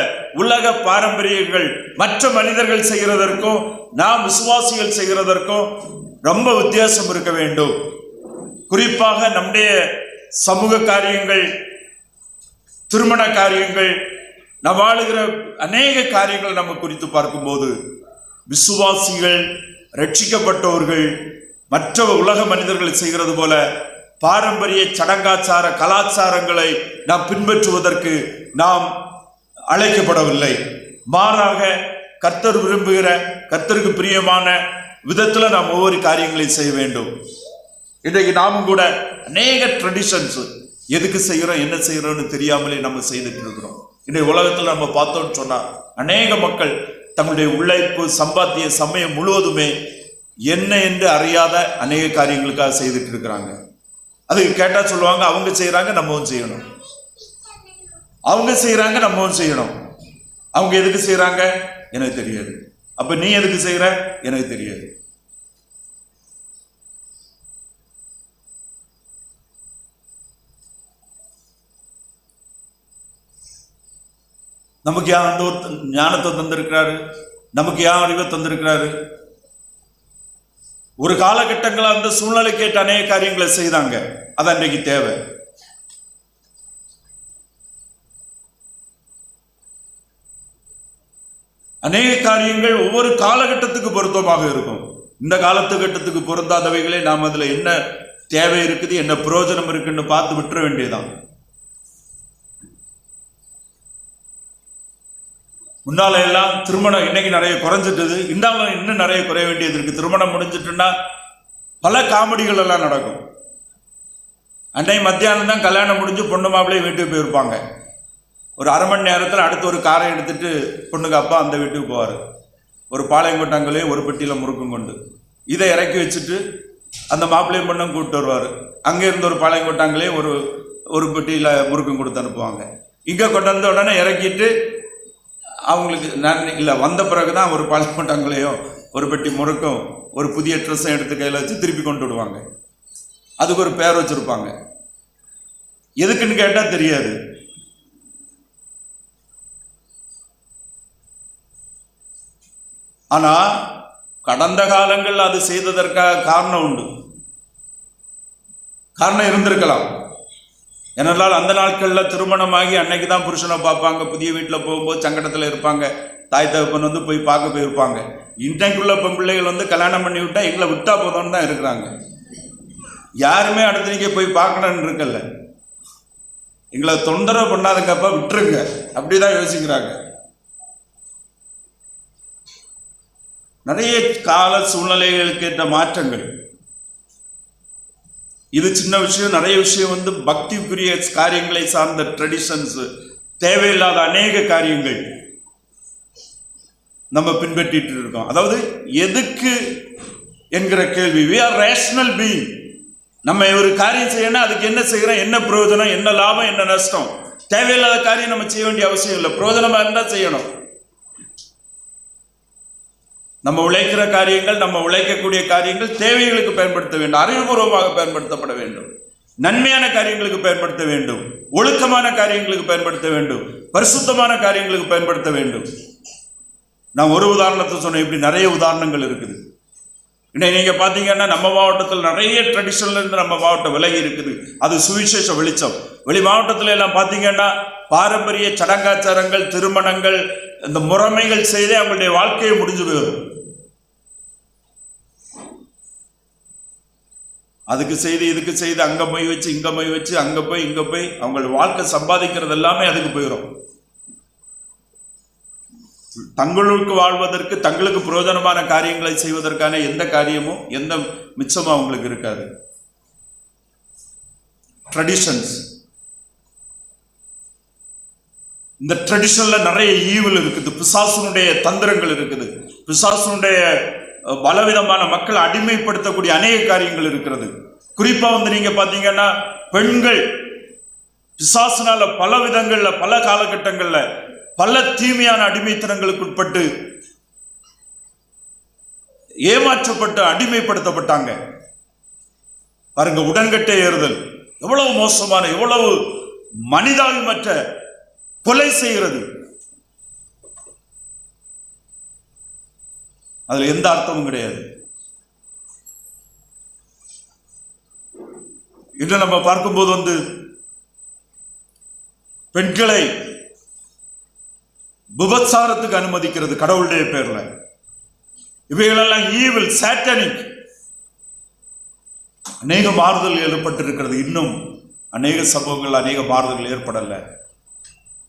உலக பாரம்பரியங்கள் மற்ற மனிதர்கள் செய்கிறதற்கும் நாம் விசுவாசிகள் செய்கிறதற்கும் ரொம்ப வித்தியாசம் இருக்க வேண்டும். குறிப்பாக நம்முடைய சமூக காரியங்கள், திருமண காரியங்கள், நாம் வாழுகிற அநேக காரியங்கள் நம்ம குறித்து பார்க்கும்போது விசுவாசிகள், ரட்சிக்கப்பட்டவர்கள் மற்ற உலக மனிதர்கள் செய்கிறது போல பாரம்பரிய சடங்காச்சார கலாச்சாரங்களை நாம் பின்பற்றுவதற்கு நாம் அழைக்கப்படவில்லை. மாறாக கர்த்தர் விரும்புகிற, கர்த்தருக்கு பிரியமான விதத்தில் நாம் ஒவ்வொரு காரியங்களையும் செய்ய வேண்டும். இன்றைக்கு நாமும் கூட அநேக ட்ரெடிஷன்ஸ் எதுக்கு செய்கிறோம், என்ன செய்கிறோம்னு தெரியாமலே நம்ம செய்துட்டு இருக்கிறோம். இன்றைய உலகத்தில் நம்ம பார்த்தோம்னு சொன்னால் அநேக மக்கள் தங்களுடைய உழைப்பு, சம்பாத்திய சமயம் முழுவதுமே என்ன என்று அறியாத அநேக காரியங்களுக்காக செய்துட்டு இருக்கிறாங்க. அதுக்கு கேட்டால் சொல்லுவாங்க, அவங்க செய்கிறாங்க நம்மவும் செய்யணும், அவங்க செய்கிறாங்க நம்மவும் செய்யணும். அவங்க எதுக்கு செய்கிறாங்க எனக்கு தெரியாது, அப்போ நீ எதுக்கு செய்கிற எனக்கு தெரியாது. நமக்கு யார் ஆண்டவர் ஞானத்தை தந்திருக்கிறாரு, நமக்கு யார் அறிவை தந்திருக்கிறாரு. ஒரு காலகட்டங்கள் அந்த சூழ்நிலைக்கு ஏற்ற அநேக காரியங்களை செய்தாங்க, அது அன்றைக்கு தேவை. அநேக காரியங்கள் ஒவ்வொரு காலகட்டத்துக்கு பொருத்தமாக இருக்கும். இந்த காலத்துக்கட்டத்துக்கு பொருந்தாதவைகளே நாம் அதுல என்ன தேவை இருக்குது, என்ன பிரயோஜனம் இருக்குன்னு பார்த்து விட்டுற வேண்டியதான். முன்னால எல்லாம் திருமணம் இன்னைக்கு நிறைய குறைஞ்சிட்டது, இருந்தாலும் இன்னும் நிறைய குறைய வேண்டியது இருக்கு. திருமணம் முடிஞ்சிட்டுன்னா பல காமெடிகள் எல்லாம் நடக்கும். அன்னைக்கு மத்தியானம் தான் கல்யாணம் முடிஞ்சு பொண்ணு மாப்பிள்ளையே வீட்டுக்கு போயிருப்பாங்க. ஒரு அரை மணி நேரத்தில் அடுத்து ஒரு காரை எடுத்துட்டு பொண்ணுக்கு அப்பா அந்த வீட்டுக்கு போவார். ஒரு பாளையங்கோட்டாங்களே ஒரு பெட்டியில் முறுக்கும் கொண்டு இதை இறக்கி வச்சுட்டு அந்த மாப்பிள்ளையும் பொண்ணும் கூப்பிட்டு வருவார். அங்கே இருந்த ஒரு பாளையங்கோட்டாங்களே ஒரு பெட்டியில் முறுக்கும் கொடுத்து அனுப்புவாங்க. இங்கே கொண்டு வந்த உடனே இறக்கிட்டு அவங்களுக்கு இல்லை வந்த பிறகு தான் ஒரு பாளையங்கோட்டாங்களையோ ஒரு பெட்டி முறுக்கும் ஒரு புதிய ட்ரெஸ்ஸை எடுத்து கையில் வச்சு திருப்பி கொண்டு விடுவாங்க. அதுக்கு ஒரு பேர் வச்சுருப்பாங்க. எதுக்குன்னு கேட்டால் தெரியாது. ஆனால் கடந்த காலங்கள் அது செய்ததற்காக காரணம் உண்டு, காரணம் இருந்திருக்கலாம். ஏனென்றால் அந்த நாட்களில் திருமணமாகி அன்னைக்கு தான் புருஷனை பார்ப்பாங்க. புதிய வீட்டில் போகும்போது சங்கடத்தில் இருப்பாங்க. தாய் தகப்பன் வந்து போய் பார்க்க போயிருப்பாங்க. இன்றைக்குள்ள பிள்ளைகள் வந்து கல்யாணம் பண்ணி விட்டா எங்களை விட்டா போதும்னு தான் இருக்கிறாங்க. யாருமே அடுத்த நீங்க போய் பார்க்கணும்னு இருக்கல, எங்களை தொந்தரவு பண்ணாதுங்கப்பா விட்டுருங்க அப்படிதான் யோசிக்கிறாங்க. நிறைய கால சூழ்நிலைகளுக்கு ஏற்ற மாற்றங்கள். இது சின்ன விஷயம். நிறைய விஷயம் வந்து பக்திக்குரிய காரியங்களை சார்ந்த ட்ரெடிஷன்ஸ், தேவையில்லாத அநேக காரியங்கள் நம்ம பின்பற்றிட்டு இருக்கோம். அதாவது எதுக்கு என்கிற கேள்வி. we are rational being. நம்ம ஒரு காரியம் செய்யணும், அதுக்கு என்ன செய்யறோம், என்ன பிரயோஜனம், என்ன லாபம், என்ன நஷ்டம். தேவையில்லாத காரியம் நம்ம செய்ய வேண்டிய அவசியம் இல்லை. பிரயோஜனமா இருந்தா செய்யணும். நம்ம உழைக்கிற காரியங்கள், நம்ம உழைக்கக்கூடிய காரியங்கள் தேவைகளுக்கு பயன்படுத்த வேண்டும், அறிவுபூர்வமாக பயன்படுத்தப்பட வேண்டும், நன்மையான காரியங்களுக்கு பயன்படுத்த வேண்டும், ஒழுக்கமான காரியங்களுக்கு பயன்படுத்த வேண்டும், பரிசுத்தமான காரியங்களுக்கு பயன்படுத்த வேண்டும். நான் ஒரு உதாரணத்தை சொன்னேன், இப்படி நிறைய உதாரணங்கள் இருக்குது. இன்னைக்கு நீங்க பாத்தீங்கன்னா நம்ம மாவட்டத்தில் நிறைய ட்ரெடிஷன்ல இருந்து நம்ம மாவட்டம் விலகி இருக்குது. அது சுவிசேஷ வெளிச்சம். வெளி மாவட்டத்துல எல்லாம் பாத்தீங்கன்னா பாரம்பரிய சடங்காச்சாரங்கள், திருமணங்கள், இந்த முறைமைகள் செய்தே அவங்களுடைய வாழ்க்கையை முடிஞ்சு போயிடும். அதுக்கு செய்து இதுக்கு செய்து அங்க போய் வச்சு இங்க போய் வச்சு அங்க போய் இங்க போய் அவங்களோட வாழ்க்கை சம்பாதிக்கிறது எல்லாமே அதுக்கு போயிடும். தங்களுக்கு வாழ்வதற்கு, தங்களுக்கு பிரயோஜனமான காரியங்களை செய்வதற்கான எந்த காரியமும் எந்த மிச்சமும் அவங்களுக்கு இருக்காது. ட்ரெடிஷன்ஸ். இந்த ட்ரெடிஷன்ல நிறைய ஈவில் இருக்குது, பிசாசுனுடைய தந்திரங்கள் இருக்குது, பிசாசுனுடைய பலவிதமான மக்களை அடிமைப்படுத்தக்கூடிய அநேக காரியங்கள் இருக்கிறது. குறிப்பா வந்து நீங்க பாத்தீங்கன்னா பெண்கள் பிசாசினால பல விதங்கள்ல, பல காலகட்டங்கள்ல பல தீமையான அடிமைத்தனங்களுக்கு உட்பட்டு ஏமாற்றப்பட்டு அடிமைப்படுத்தப்பட்டாங்க. பாருங்க, உடன்கட்டை ஏறுதல் எவ்வளவு மோசமான, எவ்வளவு மனிதாபிமற்ற கொலை செய்கிறது. அதுல எந்த அர்த்தமும் கிடையாது. இன்று நம்ம பார்க்கும்போது பெண்களை விபச்சாரத்துக்கு அனுமதிக்கிறது கடவுளுடைய பேர்ல. இவைகளெல்லாம் ஈவில், சாட்டனிக். அநேக மாறுதல் ஏற்பட்டிருக்கிறது. இன்னும் அநேக சம்பவங்கள், அநேக மாறுதல்கள் ஏற்படல.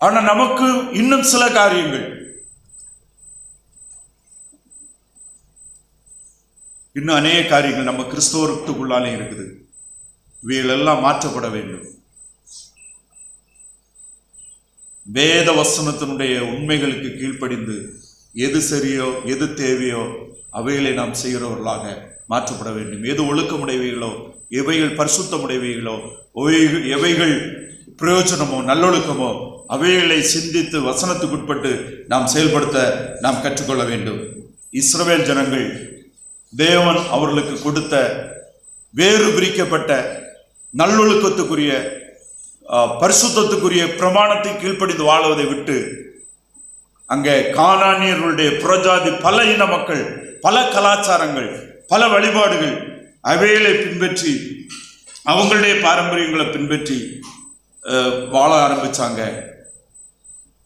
ஆனா நமக்கு இன்னும் சில காரியங்கள், இன்னும் அநேக காரியங்கள் நம்ம கிறிஸ்தவத்துக்குள்ளாலே இருக்குது. இவைகளெல்லாம் மாற்றப்பட வேண்டும். வேத வசனத்தினுடைய உண்மைகளுக்கு கீழ்ப்படிந்து எது சரியோ, எது தேவையோ அவைகளை நாம் செய்கிறவர்களாக மாற்றப்பட வேண்டும். எது ஒழுக்கமுடையவைகளோ, எவைகள் பரிசுத்தமுடையவைகளோ, எவைகள் பிரயோஜனமோ, நல்லொழுக்கமோ அவைகளை சிந்தித்து வசனத்துக்குட்பட்டு நாம் செயல்படுத்த நாம் கற்றுக்கொள்ள வேண்டும். இஸ்ரவேல் ஜனங்கள் தேவன் அவர்களுக்கு கொடுத்த வேறு பிரிக்கப்பட்ட நல்லொழுக்கத்துக்குரிய பரிசுத்தத்துக்குரிய பிரமாணத்தை கீழ்ப்படிந்து வாழ்வதை விட்டு அங்கே கானானியர்களுடைய புறஜாதி பல இன மக்கள், பல கலாச்சாரங்கள், பல வழிபாடுகள் அவைகளை பின்பற்றி அவங்களுடைய பாரம்பரியங்களை பின்பற்றி வாழ ஆரம்பிச்சாங்க.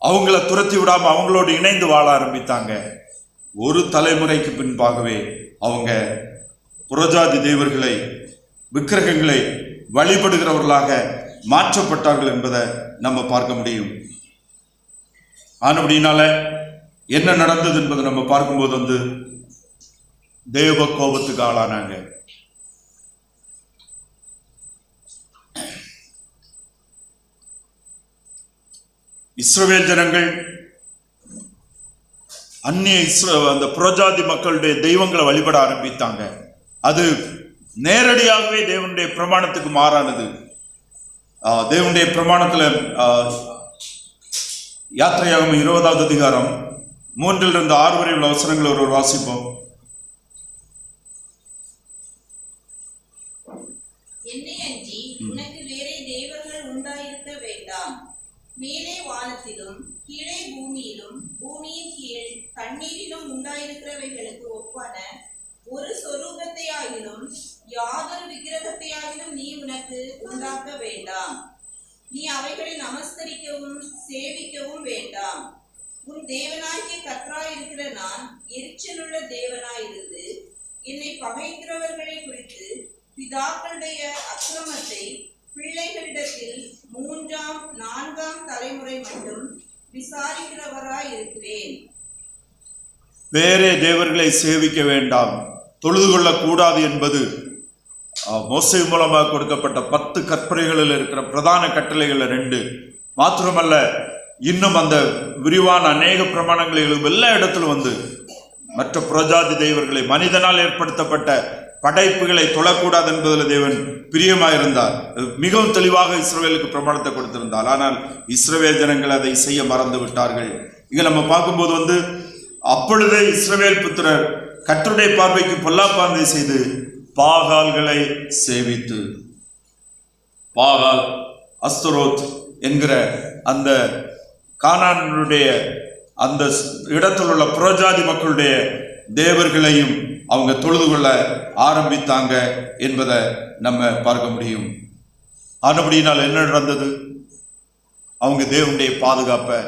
அவங்கள துரத்தி விடாம அவங்களோடு இணைந்து வாழ ஆரம்பித்தாங்க. ஒரு தலைமுறைக்கு பின்பாகவே அவங்க புறஜாதி தேவர்களை, விக்கிரகங்களை வழிபடுகிறவர்களாக மாற்றப்பட்டார்கள் என்பதை நம்ம பார்க்க முடியும். ஆனபடினால என்ன நடந்தது என்பதை நம்ம பார்க்கும்போது தேவ கோபத்துக்கு ஆளானாங்க. இஸ்ரவேல் ஜனங்கள் அந்த புறஜாதி மக்களுடைய தெய்வங்களை வழிபட ஆரம்பித்தாங்க. அது நேரடியாகவே தேவனுடைய பிரமாணத்துக்கு மாறானது. தேவனுடைய பிரமாணத்துல யாத்திரையாகும் 20வது அதிகாரம் 3-6 வரை உள்ள வசனங்களை ஒருவர் வாசிப்போம். என்னை அன்றி உனக்கு வேறே தேவர்கள் உண்டாயிருக்க வேண்டாம். மேலே வானத்திலும் கீழே பூமியிலும் பூமியின் கீழ் தண்ணீரிலும் உண்டாயிருக்கிறவைகளுக்கு ஒப்பான ஒரு சொரூபத்தையாகிலும் யாதொரு விக்கிரகத்தையாகிலும் நீ உனக்கு உண்டாக்க வேண்டாம். நீ அவைகளை நமஸ்கரிக்கவும் சேவிக்கவும் வேண்டாம். உன் தேவனாகிய கர்த்தராயிருக்கிற நான் எரிச்சலுள்ள தேவனாயிருந்து என்னை பகைக்கிறவர்களை குறித்து பிதாக்களுடைய அக்கிரமத்தை பிள்ளைகளிடத்தில் 3ஆம் 4ஆம் தலைமுறை மட்டும் விசாரிக்கிறவராயிருக்கிறேன். வேறே தேவர்களை சேவிக்க வேண்டாம், தொழுது கொள்ளக்கூடாது என்பது மோசே மூலமாக கொடுக்கப்பட்ட 10 கற்பனைகளில் இருக்கிற பிரதான கட்டளைகள் 2. மாத்திரமல்ல, இன்னும் அந்த விரிவான அநேக பிரமாணங்களிலும் எல்லா இடத்திலும் மற்ற புறஜாதி தெய்வர்களை, மனிதனால் ஏற்படுத்தப்பட்ட படைப்புகளை தொழக்கூடாது என்பதில் தேவன் பிரியமாயிருந்தார். மிகவும் தெளிவாக இஸ்ரவேலுக்கு பிரமாணத்தை கொடுத்திருந்தார். ஆனால் இஸ்ரவேல் ஜனங்கள் அதை செய்ய மறந்து விட்டார்கள். இங்க நம்ம பார்க்கும்போது அப்பொழுதே இஸ்ரவேல் புத்திரர் கர்த்தருடைய பார்வைக்கு பொல்லாப்பானதை செய்து பாகால்களை சேவித்து, பாகால், அஸ்தரோத் என்கிற அந்த கானானுடைய அந்த இடத்தில் உள்ள புறஜாதி மக்களுடைய தேவர்களையும் அவங்க தொழுது கொள்ள ஆரம்பித்தாங்க என்பதை நம்ம பார்க்க முடியும். ஆனபடியினால் என்ன நடந்தது? அவங்க தேவனுடைய பாதுகாப்பை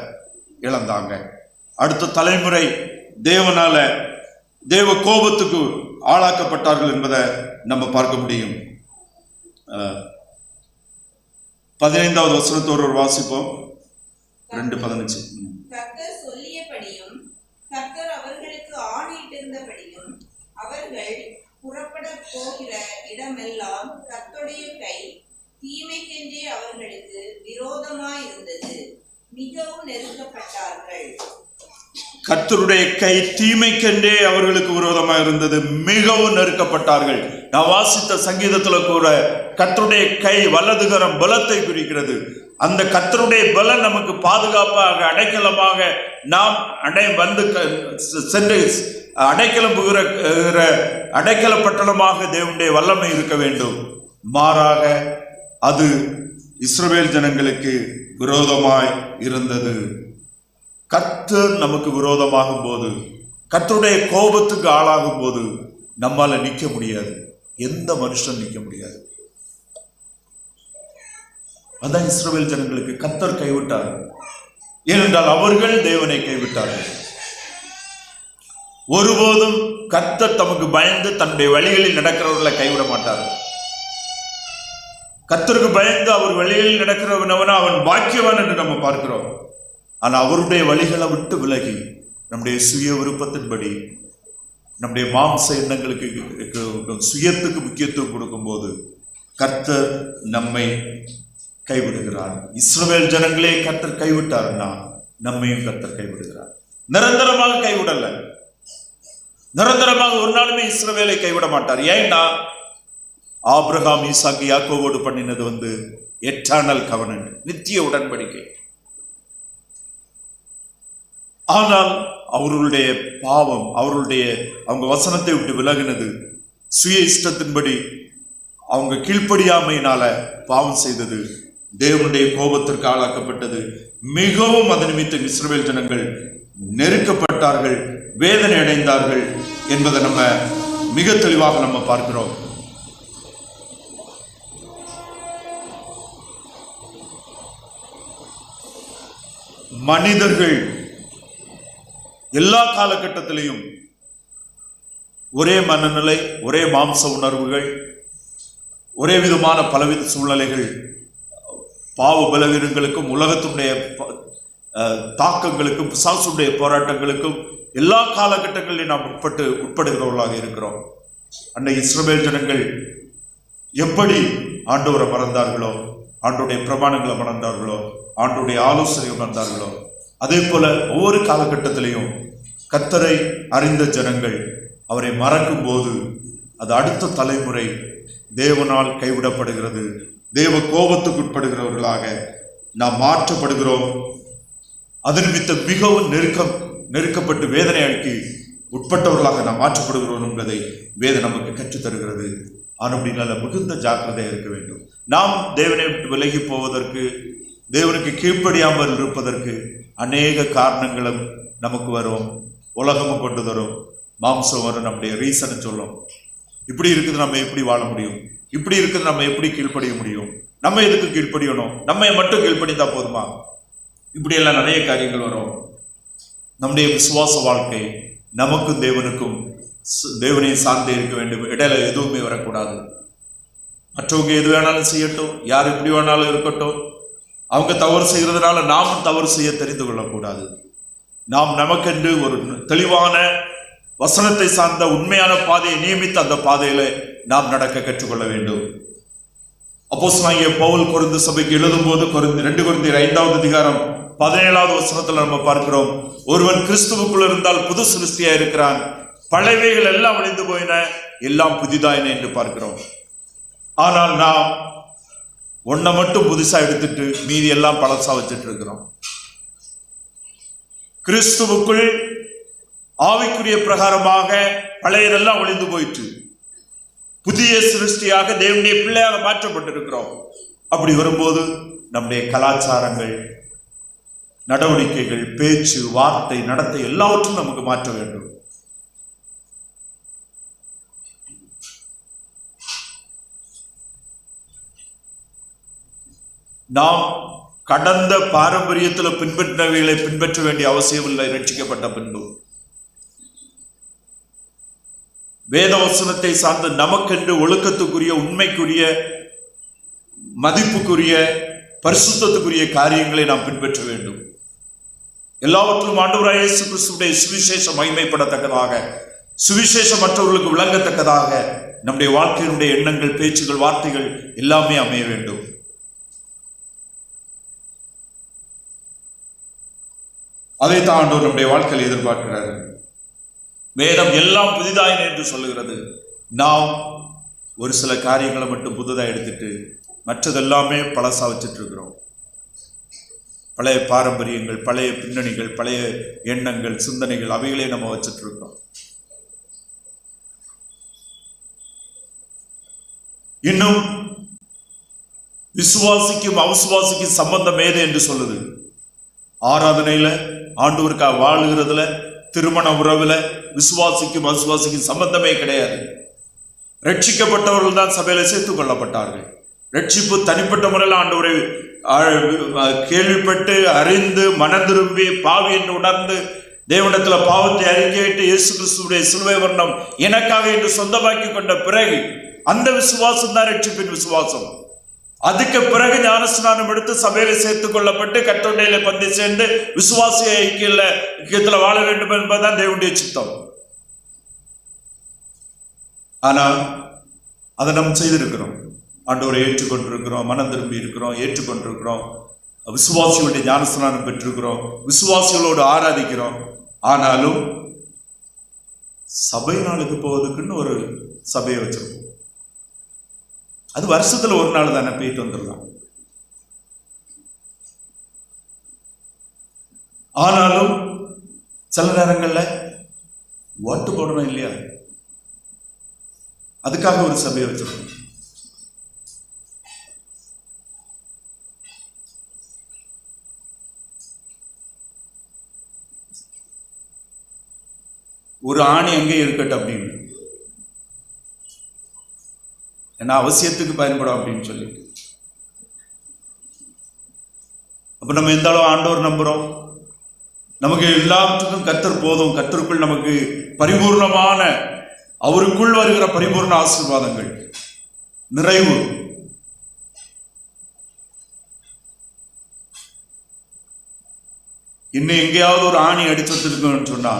இழந்தாங்க. அடுத்த தலைமுறை தேவனால தேவ கோபத்துக்கு ஆளாக்கப்பட்டார்கள் என்பதை நம்ம பார்க்க முடியும். 15வது வசனத்தோடு ஒரு வாசிப்போம். 2:15. கர்த்தர் சொல்லியபடியும் கர்த்தர் அவர்களுக்கு ஆணையிட்டிருந்தபடியும் அவர்கள் புறப்பட போகிற இடமெல்லாம் கர்த்தருடைய கை தீமைக்கென்றே அவர்களுக்கு விரோதமாயிருந்தது. மிகவும் நெருக்கப்பட்டார்கள். கர்த்தருடைய கை தீமைக்கென்றே அவர்களுக்கு விரோதமாக இருந்தது, மிகவும் நெருக்கப்பட்டார்கள். நான் வாசித்த சங்கீதத்தில் கூட கர்த்தருடைய கை வலதுகரம் பலத்தை குறிக்கிறது. அந்த கர்த்தருடைய பலன் நமக்கு பாதுகாப்பாக அடைக்கலமாக நாம் சென்று அடைக்கலம் புகிற அடைக்கல பட்டணமாக தேவனுடைய வல்லமை இருக்க வேண்டும். மாறாக அது இஸ்ரவேல் ஜனங்களுக்கு விரோதமாய் இருந்தது. கர்த்தர் நமக்கு விரோதமாகும் போது, கர்த்தருடைய கோபத்துக்கு ஆளாகும் போது நம்மால நிற்க முடியாது. எந்த மனுஷன் நிற்க முடியாது. அதான் இஸ்ரவேல் ஜனங்களுக்கு கர்த்தர் கைவிட்டார். ஏனென்றால் அவர்கள் தேவனை கைவிட்டார்கள். ஒருபோதும் கர்த்தர் தமக்கு பயந்து தன்னுடைய வழிகளில் நடக்கிறவர்களை கைவிட மாட்டார். கர்த்தருக்கு பயந்து அவர் வழிகளில் நடக்கிறவனவனா அவன் பாக்கியவான் என்று நம்ம பார்க்கிறோம். ஆனா அவருடைய வழிகளை விட்டு விலகி நம்முடைய சுய விருப்பத்தின்படி நம்முடைய மாம்ச எண்ணங்களுக்கு சுயத்துக்கு முக்கியத்துவம் கொடுக்கும் போது கர்த்தர் நம்மை கைவிடுகிறார். இஸ்ரவேல் ஜனங்களே கர்த்தர் கைவிட்டார்னா நம்மையும் கர்த்தர் கைவிடுகிறார். நிரந்தரமாக கைவிடல. நிரந்தரமாக ஒரு நாளுமே இஸ்ரவேலை கைவிட மாட்டார். ஏன்னா ஆபிரகாம் ஈசாக்கு யாக்கோவோடு பண்ணினது எட்டர்னல் கவனன்ட், நித்திய உடன்படிக்கை. ஆனால் அவர்களுடைய பாவம், அவங்க வசனத்தை விட்டு விலகினது, சுய இஷ்டத்தின்படி அவங்க கீழ்ப்படியாமையினால பாவம் செய்தது, தேவனுடைய கோபத்திற்கு ஆளாக்கப்பட்டது. மிகவும் அது நிமித்தம் இஸ்ரவேல் ஜனங்கள் நெருக்கப்பட்டார்கள், வேதனை அடைந்தார்கள் என்பதை நம்ம மிக தெளிவாக நம்ம பார்க்கிறோம். மனிதர்கள் எல்லா காலகட்டத்திலையும் ஒரே மனநிலை, ஒரே மாம்ச உணர்வுகள், ஒரே விதமான பலவித சூழ்நிலைகள், பாவ பலவீனங்களுக்கும் உலகத்துடைய தாக்கங்களுக்கும் பிசாசுடைய போராட்டங்களுக்கும் எல்லா காலகட்டங்களிலும் நாம் உட்படுகிறவர்களாக இருக்கிறோம். அன்னை இஸ்ரவேல் ஜனங்கள் எப்படி ஆண்டவரை மறந்தார்களோ, ஆண்டோடைய பிரமாணங்களை மறந்தார்களோ, ஆண்டோடைய ஆலோசனையை மறந்தார்களோ, அதே போல ஒவ்வொரு காலகட்டத்திலையும் கர்த்தரை அறிந்த ஜனங்கள் அவரை மறக்கும் போது அது அடுத்த தலைமுறை தேவனால் கைவிடப்படுகிறது. தேவ கோபத்துக்கு உட்படுகிறவர்களாக நாம் மாற்றப்படுகிறோம். அது நிமித்தம் மிகவும் நெருக்கப்பட்டு வேதனைக்கு உட்பட்டவர்களாக நாம் மாற்றப்படுகிறோம் என்பதை வேதம் நமக்கு கற்றுத்தருகிறது. ஆனால் மிகுந்த ஜாக்கிரதையாக இருக்க வேண்டும். நாம் தேவனை விட்டு விலகி போவதற்கு, தேவனுக்கு கீழ்ப்படியாமல் இருப்பதற்கு அநேக காரணங்களும் நமக்கு வரும். உலகமும் கொண்டு தரும், மாம்சம் வரும், நம்முடைய ரீசனை சொல்லும். இப்படி இருக்குது, நம்ம எப்படி வாழ முடியும்? இப்படி இருக்குது, நம்ம எப்படி கீழ்ப்படிய முடியும்? நம்ம எதுக்கு கீழ்ப்படியணும்? நம்ம மட்டும் கீழ்ப்படிந்தா போதுமா? இப்படியெல்லாம் நிறைய காரியங்கள் வரும். நம்முடைய விசுவாச வாழ்க்கை நமக்கும் தேவனுக்கும், தேவனையும் சார்ந்தே இருக்க வேண்டும். இடையில எதுவுமே வரக்கூடாது. மற்றவங்க எது வேணாலும் செய்யட்டும், யார் எப்படி வேணாலும் இருக்கட்டும், அவங்க தவறு செய்கிறதுனால நாமும் தவறு செய்ய தெரிந்து கொள்ளக்கூடாது. நாம் நமக்கென்று ஒரு தெளிவான வசனத்தை சார்ந்த உண்மையான பாதையை நியமித்து அந்த பாதையில நாம் நடக்க கற்றுக்கொள்ள வேண்டும். அப்போஸ்தலனாகிய பவுல் கொரிந்து சபைக்கு எழுதும் போது 2 கொரிந்தியர் 5வது அதிகாரம் 17வது வசனத்தில் நம்ம பார்க்கிறோம், ஒருவன் கிறிஸ்துவுக்குள் இருந்தால் புது சிருஷ்டியா இருக்கிறான், பழையவைகள் எல்லாம் அழிந்து போயின, எல்லாம் புதிதாயின என்று பார்க்கிறோம். ஆனால் நாம் ஒன்றை மட்டும் புதுசா எடுத்துட்டு மீதி எல்லாம் பழசா வச்சுட்டு இருக்கிறோம். கிறிஸ்துவுக்குள் ஆவிக்குரிய பிரகாரமாக பழையதெல்லாம் ஒளிந்து போயிற்று, புதிய சிருஷ்டியாக தேவனுடைய பிள்ளையாக மாற்றப்பட்டிருக்கிறோம். அப்படி வரும்போது நம்முடைய கலாச்சாரங்கள், நடவடிக்கைகள், பேச்சு, வார்த்தை, நடத்தை எல்லாவற்றும் நமக்கு மாற்ற வேண்டும். நாம் கடந்த பாரம்பரியத்தில் பின்பற்றினவைகளை பின்பற்ற வேண்டிய அவசியம் இல்லை. ரட்சிக்கப்பட்ட பின்பு வேத வசனத்தை சார்ந்து நமக்கென்று ஒழுக்கத்துக்குரிய, உண்மைக்குரிய, மதிப்புக்குரிய, பரிசுத்தத்துக்குரிய காரியங்களை நாம் பின்பற்ற வேண்டும். எல்லாவற்றிலும் ஆண்டவராகிய இயேசு கிறிஸ்துவுடைய சுவிசேஷம் மகிமைப்படத்தக்கதாக, சுவிசேஷம் மற்றவர்களுக்கு விளங்கத்தக்கதாக நம்முடைய வாழ்க்கையினுடைய எண்ணங்கள், பேச்சுகள், வார்த்தைகள் எல்லாமே அமைய வேண்டும். அதைத்தான் ஆண்டவர் நம்முடைய வாழ்க்கையில் எதிர்பார்க்கிறார். வேதம் எல்லாம் புதிதாயின என்று சொல்லுகிறது. நாம் ஒரு சில காரியங்களை மட்டும் புதுதாக எடுத்துட்டு மற்றதெல்லாமே பழசா வச்சுட்டு இருக்கிறோம். பழைய பாரம்பரியங்கள், பழைய பின்னணிகள், பழைய எண்ணங்கள், சிந்தனைகள், அவைகளே நம்ம வச்சுட்டு இருக்கோம். இன்னும் விசுவாசிக்கும் அவிசுவாசிக்கும் சம்பந்தம் ஏது என்று சொல்லுது. ஆராதனையில, ஆண்டவருக்காக வாழுகிறதுல, திருமண உறவுல விசுவாசிக்கும் அவிசுவாசிக்கும் சம்பந்தமே கிடையாது. ரட்சிக்கப்பட்டவர்கள் தான் சபையில சேர்த்துக் கொள்ளப்பட்டார்கள். ரட்சிப்பு தனிப்பட்ட முறையில் ஆண்டவரை கேள்விப்பட்டு அறிந்து மனம் திரும்பி பாவி என்று உணர்ந்து தேவனிடத்துல பாவத்தை அறிக்கையிட்டு இயேசு கிறிஸ்துவுடைய சிலுவை மரணம் எனக்காக என்று சொந்தமாக்கி கொண்ட பிறகு அந்த விசுவாசம் தான் ரட்சிப்பின் விசுவாசம். அதுக்கு பிறகு ஞானஸ்நானம் எடுத்து சபையில சேர்த்துக் கொள்ளப்பட்டு கர்த்தருடைய பந்தி சேர்ந்து விசுவாசிய ஐக்கியத்துல வாழ வேண்டும் என்பதுதான் தேவனுடைய சித்தம். ஆனா அதை நம்ம செய்திருக்கிறோம். ஆண்டவரை ஏற்றுக்கொண்டிருக்கிறோம், மனம் திரும்பி இருக்கிறோம், ஏற்றுக்கொண்டிருக்கிறோம், விசுவாசிகளுடைய ஞானஸ்நானம் பெற்றிருக்கிறோம், விசுவாசிகளோடு ஆராதிக்கிறோம். ஆனாலும் சபை நாளுக்கு போவதுக்குன்னு ஒரு சபையை வச்சிருக்கோம். அது வருஷத்துல ஒரு நாள் தானே, போயிட்டு வந்துடலாம். ஆனாலும் சில நேரங்கள்ல ஓட்டு போடணும் இல்லையா, அதுக்காக ஒரு சபையை வச்சிருக்கோம். ஒரு ஆணி எங்கே இருக்கட்டும் அப்படின்னு, ஏன்னா அவசியத்துக்கு பயன்படும் அப்படின்னு சொல்லி. அப்ப நம்ம எந்த அளவு ஆண்டவர் நம்புறோம்? நமக்கு எல்லாத்துக்கும் கர்த்தர் போதும், கர்த்தருக்குள் நமக்கு பரிபூர்ணமான, அவருக்குள் வருகிற பரிபூர்ண ஆசீர்வாதங்கள், நிறைவு. இன்னும் எங்கேயாவது ஒரு ஆணி அடிச்சு வச்சிருக்கோம்னு சொன்னா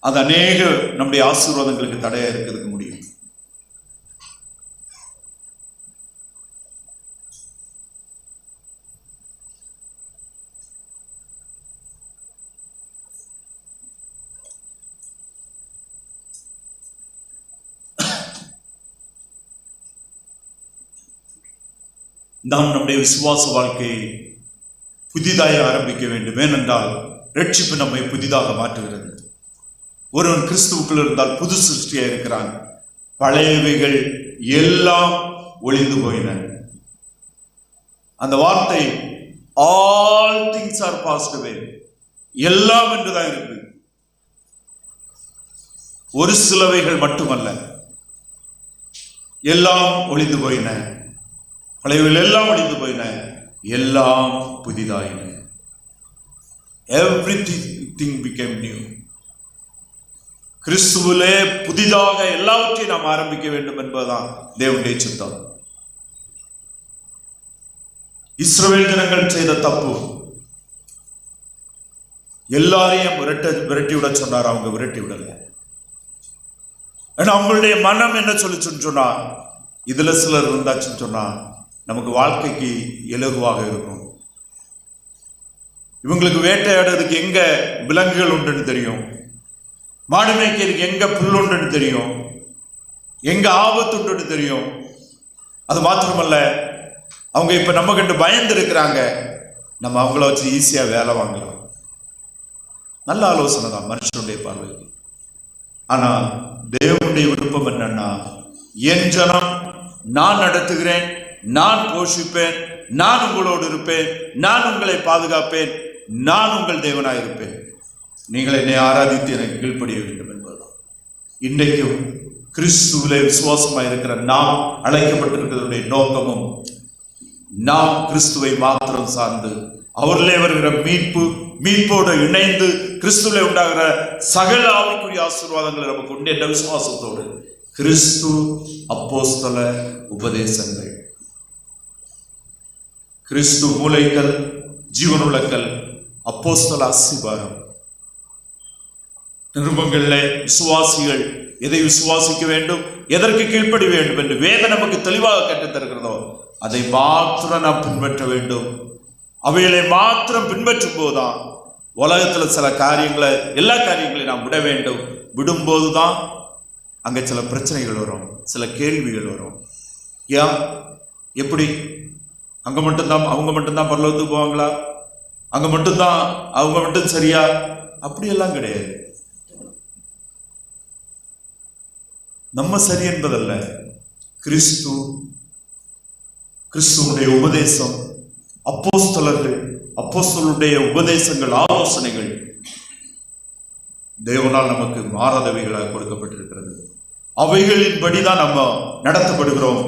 அது அநேக நம்முடைய ஆசீர்வாதங்களுக்கு தடையா இருக்கிறதுக்கு முடியும். நாம் நம்முடைய விசுவாச வாழ்க்கையை புதிதாக ஆரம்பிக்க வேண்டும். ஏனென்றால் ரட்சிப்பு நம்மை புதிதாக மாற்றுகிறது. ஒருவன் கிறிஸ்துவுக்குள் இருந்தால் புது சிருஷ்டியா இருக்கிறான், பழையவைகள் எல்லாம் ஒளிந்து போயின. அந்த வார்த்தை ஆல் திங்ஸ் ஆர் பாஸ்ட் அவே, எல்லாம் என்றுதான் இருக்கு. ஒரு சிலவைகள் மட்டுமல்ல, எல்லாம் ஒளிந்து போயின, பழையவைகள் எல்லாம் ஒளிந்து போயின, எல்லாம் புதிதாயின. Everything became new. கிறிஸ்துவிலே புதிதாக எல்லாவற்றையும் நாம் ஆரம்பிக்க வேண்டும் என்பதுதான் தேவனுடைய சித்தம். இஸ்ரவேல் ஜனங்கள் செய்த தப்பு, எல்லாரையும் விரட்டி விட சொன்னார். அவங்க விரட்டி விடல. ஏன்னா அவங்களுடைய மனம் என்ன சொல்லிச்சுன்னு சொன்னா, இதுல சிலர் இருந்தாச்சுன்னு சொன்னா நமக்கு வாழ்க்கைக்கு இலகுவாக இருக்கும். இவங்களுக்கு வேட்டையாடுறதுக்கு எங்க விலங்குகள் உண்டுன்னு தெரியும், மாடு மேய்க்கிறதுக்கு எங்க புல் உண்டுன்னு தெரியும், எங்க ஆபத்து உண்டுன்னு தெரியும். அது மாத்திரமல்ல, அவங்க இப்ப நம்ம கண்டு பயந்து இருக்கிறாங்க, நம்ம அவங்கள வச்சு ஈஸியா வேலை வாங்கலாம். நல்ல ஆலோசனை தான் மனுஷனுடைய பார்வைக்கு. ஆனா தேவனுடைய விருப்பம் என்னன்னா, என் ஜனம் நான் நடத்துகிறேன், நான் போஷிப்பேன், நான் உங்களோடு இருப்பேன், நான் உங்களை பாதுகாப்பேன், நான் உங்கள் தேவனாய் இருப்பேன், நீங்கள் என்னை ஆராதித்து எனக்கு கீழ்ப்படிய வேண்டும் என்பதுதான். இன்றைக்கும் கிறிஸ்துவிலே விசுவாசமாக இருக்கிற நாம் அழைக்கப்பட்டிருக்கிறதுடைய நோக்கமும், நாம் கிறிஸ்துவை மாத்திரம் சார்ந்து அவரிலே வருகிற மீட்போடு இணைந்து கிறிஸ்துவிலே உண்டாகிற சகல ஆவிக்குரிய ஆசீர்வாதங்களை நமக்கு உண்டு என்ற விசுவாசத்தோடு கிறிஸ்து அப்போஸ்தல உபதேசங்கள், கிறிஸ்து மூலைக்கல், ஜீவனுள்ளக்கல், அப்போஸ்தல அஸ்திபாரம், நிருபங்கள்ல விசுவாசிகள் எதை விசுவாசிக்க வேண்டும், எதற்கு கீழ்ப்படி வேண்டும் என்று வேதம் நமக்கு தெளிவாக கற்றுத் தருகிறதோ அதை மாத்திரம் நாம் பின்பற்ற வேண்டும். அவைகளை மாத்திரம் பின்பற்றும் போதுதான் உலகத்துல சில காரியங்களை, எல்லா காரியங்களையும் நாம் விட வேண்டும். விடும்போதுதான் அங்க சில பிரச்சனைகள் வரும், சில கேள்விகள் வரும். ஏன், எப்படி? அவங்க மட்டும்தான் பரலோகத்துக்கு போவாங்களா, அவங்க மட்டும் சரியா, அப்படியெல்லாம் கிடையாது. நம்ம சரி என்பதல்ல, கிறிஸ்துவுடைய உபதேசம், அப்போஸ்தலருடைய உபதேசங்கள், ஆலோசனைகள் தேவனால் நமக்கு மாறாதவைகளாக கொடுக்கப்பட்டிருக்கிறது. அவைகளின்படிதான் நம்ம நடத்தப்படுகிறோம்.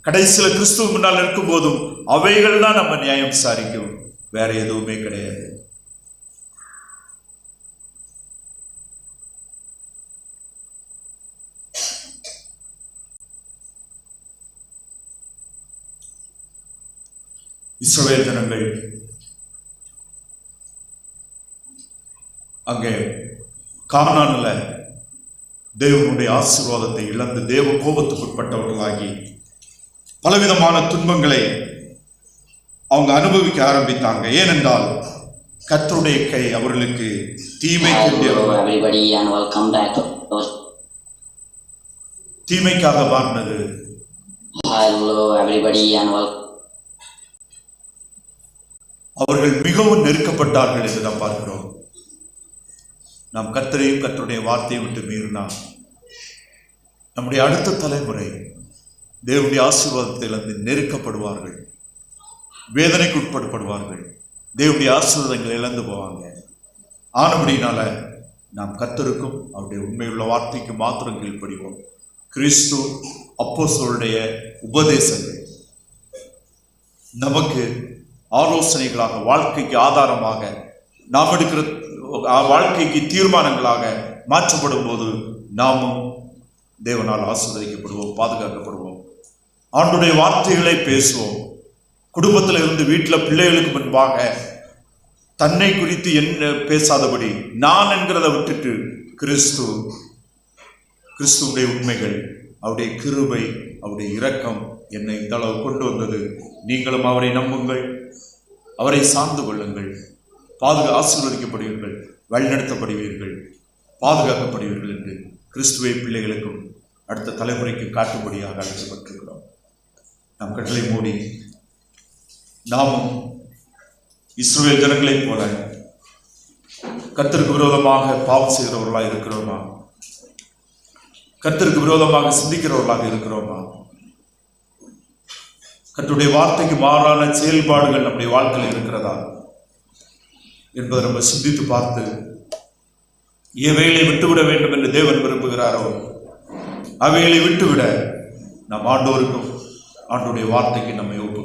கடைசியில கிறிஸ்துவ முன்னால் இருக்கும் போதும் அவைகள் தான் நம்ம நியாயம் விசாரிக்கும், வேற எதுவுமே கிடையாது. இஸ்ரவேல் ஜனங்கள் அங்கே கானான்ல தேவனுடைய ஆசீர்வாதத்தை இழந்து தேவ கோபத்துக்குட்பட்டவர்களாகி பலவிதமான துன்பங்களை அவங்க அனுபவிக்க ஆரம்பித்தாங்க. ஏனென்றால் கர்த்தருடைய கை அவர்களுக்கு தீமைக்காக மாறினது. அவர்கள் மிகவும் நெருக்கப்பட்டார்கள் என்று நாம் பார்க்கிறோம். நாம் கர்த்தரையும் கர்த்தருடைய வார்த்தையை விட்டு மீறினா நம்முடைய அடுத்த தலைமுறை தேவனுடைய ஆசீர்வாதத்திலிருந்து நெருக்கப்படுவார்கள், வேதனைக்கு உட்படுவார்கள், தேவனுடைய ஆசீர்வாதங்களை இழந்து போவாங்க. ஆனபடினால நாம் கர்த்தருக்கும் அவருடைய உண்மையுள்ள வார்த்தைக்கு மாத்திரம் கீழ்ப்படிவோம். கிறிஸ்து அப்போஸ்தலருடைய உபதேசங்கள் நமக்கு ஆலோசனைகளாக, வாழ்க்கைக்கு ஆதாரமாக, நாம் எடுக்கிற வாழ்க்கைக்கு தீர்மானங்களாக மாற்றப்படும் போது நாமும் தேவனால் ஆசீர்வதிக்கப்படுவோம், பாதுகாக்கப்படுவோம். ஆண்டவருடைய வார்த்தைகளை பேசுவோம். குடும்பத்தில் இருந்து வீட்டில் பிள்ளைகளுக்கு முன்பாக தன்னை குறித்து என்ன பேசாதபடி நான் என்கிறத விட்டுட்டு கிறிஸ்துவுடைய உண்மைகள், அவருடைய கிருபை, அவருடைய இரக்கம் என்னை இந்த அளவு கொண்டு வந்தது. நீங்களும் அவரை நம்புங்கள், அவரை சார்ந்து கொள்ளுங்கள், ஆசீர்வதிக்கப்படுவீர்கள், வழிநடத்தப்படுவீர்கள், பாதுகாக்கப்படுவீர்கள் என்று கிறிஸ்துவை பிள்ளைகளுக்கும் அடுத்த தலைமுறைக்கு காட்டும்படியாக அழைக்கப்பட்டிருக்கிறோம். நம் கட்டளை மூடி நாமும் இஸ்ரவேல் ஜனங்களைப் போல கர்த்தருக்கு விரோதமாக பாவம் செய்கிறவர்களாக இருக்கிறோமா? கர்த்தருக்கு விரோதமாக சிந்திக்கிறவர்களாக இருக்கிறோமா? கர்த்தருடைய வார்த்தைக்கு மாறான செயல்பாடுகள் நம்முடைய வாழ்க்கையில் இருக்கிறதா என்பதை நம்ம சிந்தித்து பார்த்து எவைகளை விட்டுவிட வேண்டும் என்று தேவன் விரும்புகிறாரோ அவைகளை விட்டுவிட நம் ஆண்டோருக்கும் ஆண்டோருடைய வார்த்தைக்கு நம்மை ஒப்பு